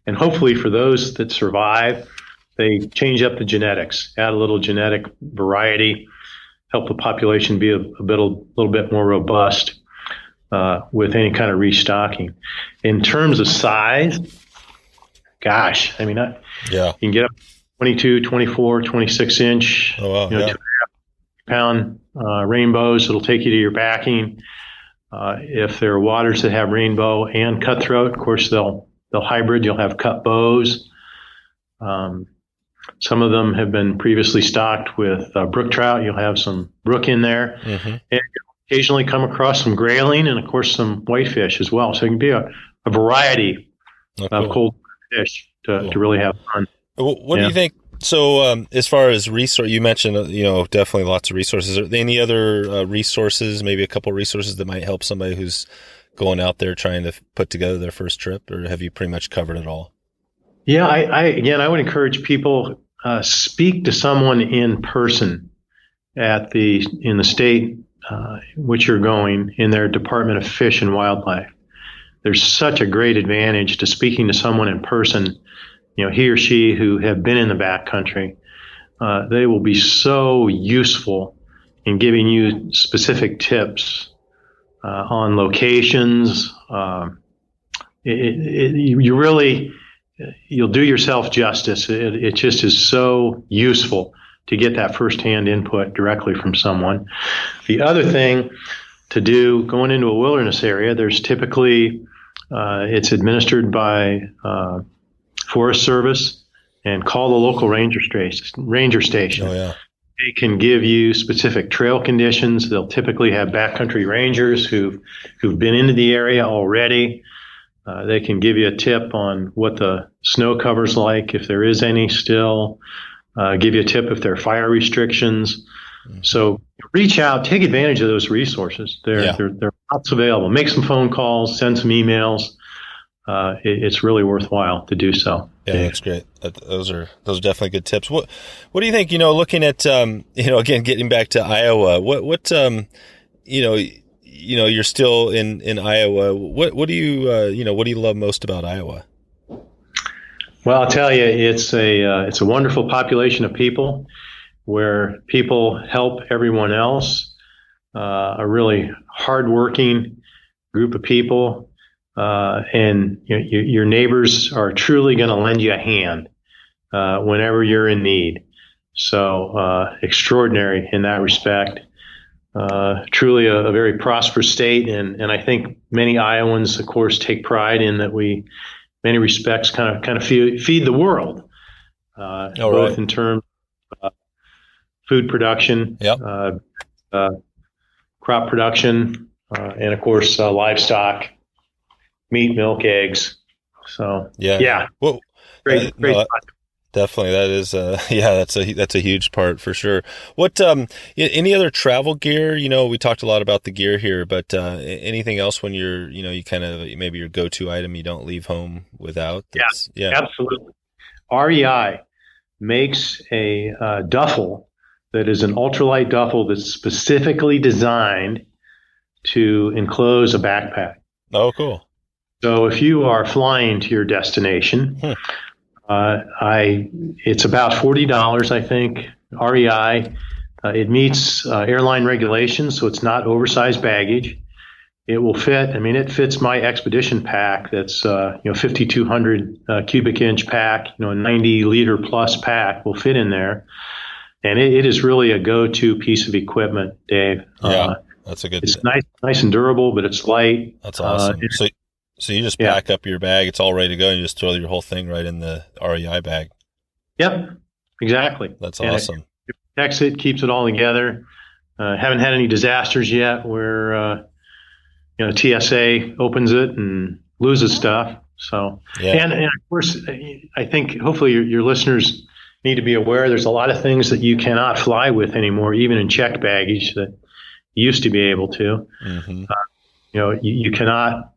And hopefully for those that survive, they change up the genetics, add a little genetic variety, help the population be a little bit more robust with any kind of restocking. In terms of size, gosh, I mean, you can get up 22, 24, 26 inch, 2.5 pound rainbows. It'll take you to your backing. If there are waters that have rainbow and cutthroat, of course, they'll hybrid. You'll have cut bows. Some of them have been previously stocked with brook trout. You'll have some brook in there. Mm-hmm. And you'll occasionally come across some grayling and, of course, some whitefish as well. So it can be a variety of cold fish to really have fun. What do you think? So as far as resource, you mentioned, definitely lots of resources. Are there any other resources, maybe a couple of resources that might help somebody who's going out there trying to put together their first trip, or have you pretty much covered it all? Yeah, I would encourage people speak to someone in person in the state which you're going, in their Department of Fish and Wildlife. There's such a great advantage to speaking to someone in person. He or she who have been in the backcountry. They will be so useful in giving you specific tips on locations. You'll do yourself justice. It just is so useful to get that firsthand input directly from someone. The other thing to do going into a wilderness area, there's typically, it's administered by Forest Service, and call the local ranger station. Oh, yeah. They can give you specific trail conditions. They'll typically have backcountry rangers who've been into the area already. They can give you a tip on what the snow cover's like, if there is any still. Give you a tip if there are fire restrictions. Mm-hmm. So reach out, take advantage of those resources. There are lots available. Make some phone calls, send some emails. It's really worthwhile to do so. Yeah, that's great. Those are definitely good tips. What do you think? Looking at again, getting back to Iowa. What you're still in Iowa. What do you what do you love most about Iowa? Well, I'll tell you, it's a wonderful population of people where people help everyone else. A really hardworking group of people. And your neighbors are truly going to lend you a hand whenever you're in need. So extraordinary in that respect. Truly a very prosperous state, and I think many Iowans, of course, take pride in that we, in many respects, kind of feed the world, both in terms of food production, crop production, and of course livestock. Meat, milk, eggs. So Well, great. Definitely, that is that's a huge part for sure. What any other travel gear? We talked a lot about the gear here, but anything else when you're you kind of maybe your go-to item you don't leave home without? Yeah, absolutely. REI makes a duffel that is an ultralight duffel that's specifically designed to enclose a backpack. Oh, cool. So if you are flying to your destination, it's about $40, I think, REI. It meets airline regulations, so it's not oversized baggage. It will fit. I mean, it fits my expedition pack. That's 5,200 cubic inch pack. A 90-liter plus pack will fit in there, and it is really a go-to piece of equipment, Dave. Yeah, that's a good. It's nice and durable, but it's light. That's awesome. So you just pack up your bag. It's all ready to go. And you just throw your whole thing right in the REI bag. Yep, exactly. That's awesome. It protects it, keeps it all together. Haven't had any disasters yet where TSA opens it and loses stuff. So, and of course, I think hopefully your listeners need to be aware there's a lot of things that you cannot fly with anymore, even in checked baggage that you used to be able to. Mm-hmm. You cannot,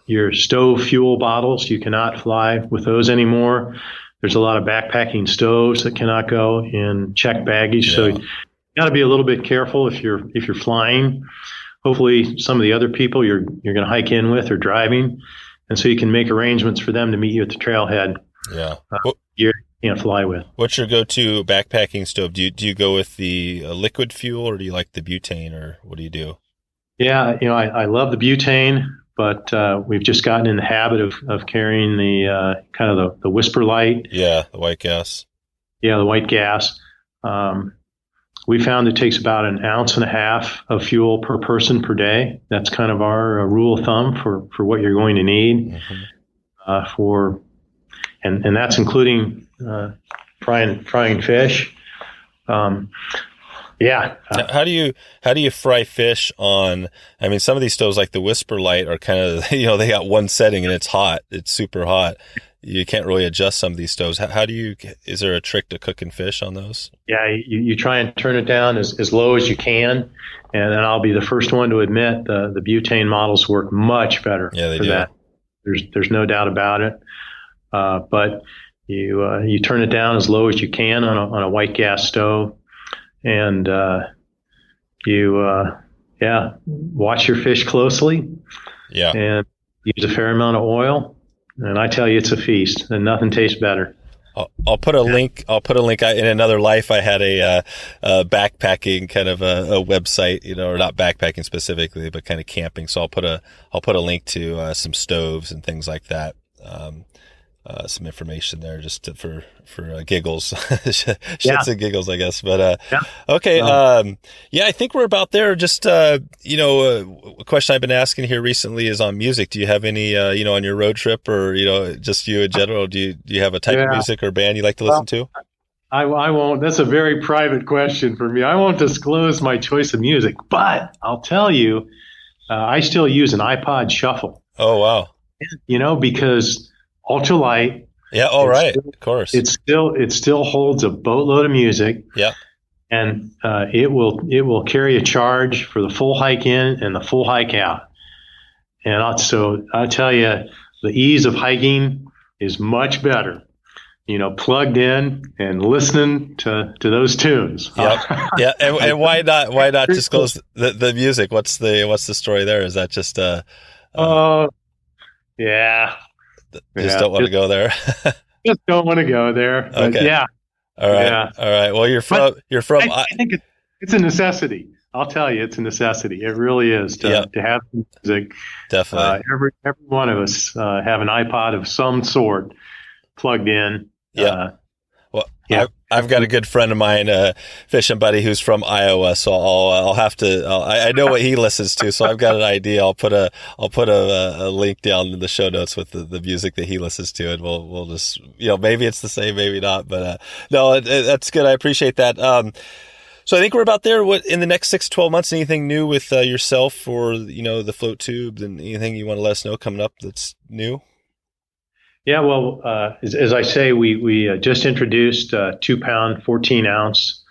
your stove fuel bottles, you cannot fly with those anymore. There's a lot of backpacking stoves that cannot go in checked baggage. So you got to be a little bit careful if you're flying. Hopefully some of the other people you're going to hike in with are driving, and so you can make arrangements for them to meet you at the trailhead. Yeah, you can't fly with. What's your go-to backpacking stove? Do you go with the liquid fuel, or do you like the butane, or what do you do? Yeah, I love the butane, but we've just gotten in the habit of carrying the kind of the Whisper Light. Yeah, the white gas. Yeah, the white gas. We found it takes about 1.5 ounces of fuel per person per day. That's kind of our rule of thumb for what you're going to need and that's including frying fish. How do you fry fish on? I mean, some of these stoves like the Whisper Light are kind of they got one setting and it's hot. It's super hot. You can't really adjust some of these stoves. Is there a trick to cooking fish on those? Yeah, you try and turn it down as low as you can, and then I'll be the first one to admit the butane models work much better for that. There's no doubt about it. But you turn it down as low as you can on a white gas stove, and watch your fish closely. Yeah, and use a fair amount of oil. And I tell you, it's a feast, and nothing tastes better. I'll put a link. In another life, I had a backpacking kind of a website, or not backpacking specifically, but kind of camping. So I'll put a link to some stoves and things like that. Some information there just for giggles, shits and giggles, I guess. But okay, I think we're about there. Just a question I've been asking here recently is on music. Do you have any on your road trip, or just you in general? Do you have a type of music or band you like to listen to? I won't. That's a very private question for me. I won't disclose my choice of music, but I'll tell you, I still use an iPod Shuffle. Oh wow! Because Ultralight. Yeah. All right. Of course. It still holds a boatload of music. Yeah. And it will carry a charge for the full hike in and the full hike out. And I tell you, the ease of hiking is much better, plugged in and listening to those tunes. Yeah. Yeah. And why not disclose the music? What's the story there? Is that just yeah. Just don't want to go there. Just don't want to go there. But okay. Yeah. All right. Yeah. All right. Well, you're from. I think it's a necessity. I'll tell you, it's a necessity. It really is to have music. Definitely. Every one of us have an iPod of some sort plugged in. Yeah. I've got a good friend of mine, fishing buddy, who's from Iowa. So I'll have to. I know what he listens to, so I've got an idea. I'll put a link down in the show notes with the music that he listens to, and we'll just maybe it's the same, maybe not, but no, that's good. I appreciate that. So I think we're about there. What in the next 6 to 12 months? Anything new with yourself or the float tubes, and anything you want to let us know coming up that's new? Yeah, well, as I say, we just introduced 2-pound, 14-ounce.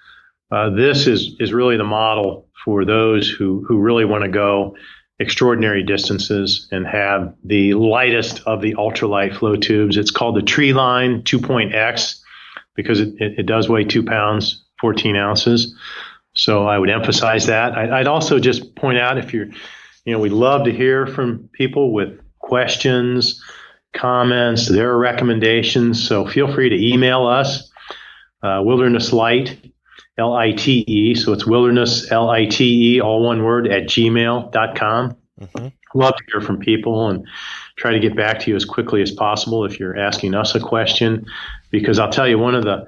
This is really the model for those who really want to go extraordinary distances and have the lightest of the ultralight flow tubes. It's called the Tree Line 2.X because it does weigh 2 pounds, 14 ounces. So I would emphasize that. I'd also just point out if we love to hear from people with questions, comments, their recommendations. So feel free to email us, Wilderness Lite, Lite. So it's Wilderness, Lite, all one word, at gmail.com. Love to hear from people and try to get back to you as quickly as possible if you're asking us a question, because I'll tell you, one of the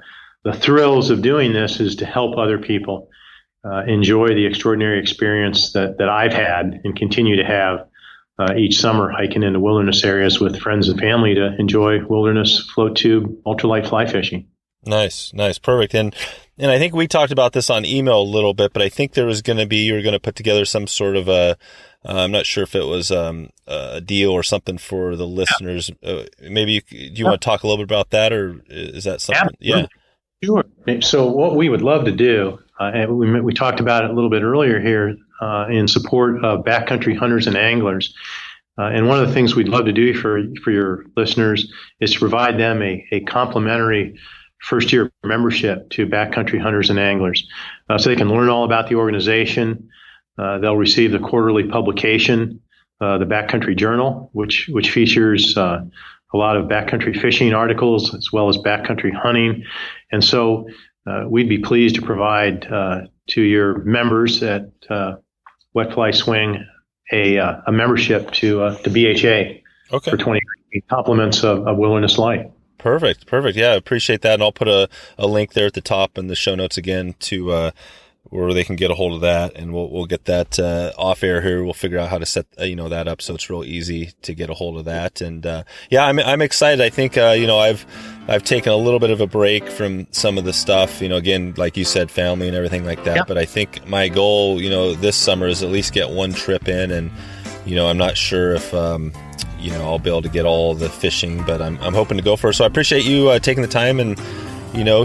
thrills of doing this is to help other people enjoy the extraordinary experience that I've had and continue to have each summer, hiking into wilderness areas with friends and family to enjoy wilderness float tube ultralight fly fishing. Nice, perfect. And I think we talked about this on email a little bit, but I think you were going to put together some sort of I'm not sure if it was a deal or something for the listeners. Maybe do you want to talk a little bit about that, or is that something? Yeah. Sure. So what we would love to do, and we talked about it a little bit earlier here, in support of backcountry hunters and anglers. And one of the things we'd love to do for your listeners is to provide them a complimentary first-year membership to Backcountry Hunters and Anglers, so they can learn all about the organization. They'll receive the quarterly publication, the Backcountry Journal, which features a lot of backcountry fishing articles as well as backcountry hunting. And so we'd be pleased to provide to your members at Wet Fly Swing a membership to BHA for 20 compliments of Wilderness Lite. Perfect. Yeah, I appreciate that. And I'll put a link there at the top in the show notes again to where they can get a hold of that, and we'll get that off air here. We'll figure out how to set that up so it's real easy to get a hold of that. And I'm excited. I think I've taken a little bit of a break from some of the stuff. Again, like you said, family and everything like that. Yeah. But I think my goal, this summer is at least get one trip in, and I'm not sure if I'll be able to get all the fishing, but I'm hoping to go for it. So I appreciate you taking the time and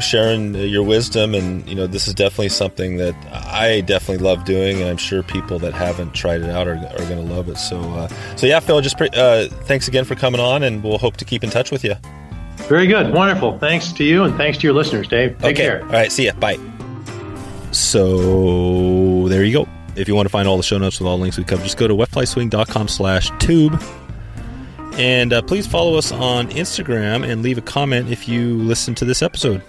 sharing your wisdom, and this is definitely something that I definitely love doing, and I'm sure people that haven't tried it out are going to love it. So yeah, Phil, just thanks again for coming on, and we'll hope to keep in touch with you. Very good, wonderful. Thanks to you, and thanks to your listeners, Dave. Take care. All right, see ya. Bye. So there you go. If you want to find all the show notes with all the links we covered, just go to wetflyswing.com/tube. And please follow us on Instagram and leave a comment if you listen to this episode.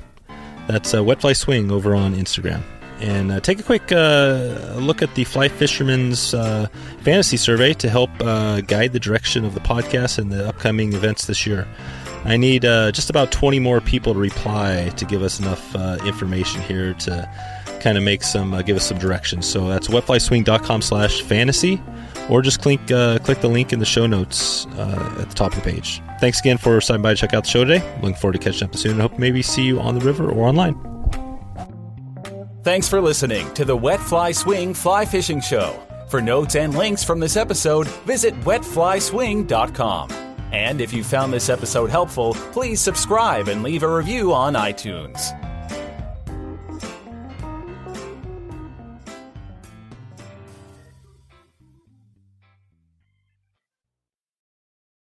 That's Wet Fly Swing over on Instagram. And take a quick look at the Fly Fisherman's Fantasy Survey to help guide the direction of the podcast and the upcoming events this year. I need just about 20 more people to reply to give us enough information here to kind of give us some direction. So that's wetflyswing.com/fantasy. Or just click the link in the show notes at the top of the page. Thanks again for stopping by to check out the show today. Looking forward to catching up soon, and hope to maybe see you on the river or online. Thanks for listening to the Wet Fly Swing Fly Fishing Show. For notes and links from this episode, visit wetflyswing.com. And if you found this episode helpful, please subscribe and leave a review on iTunes.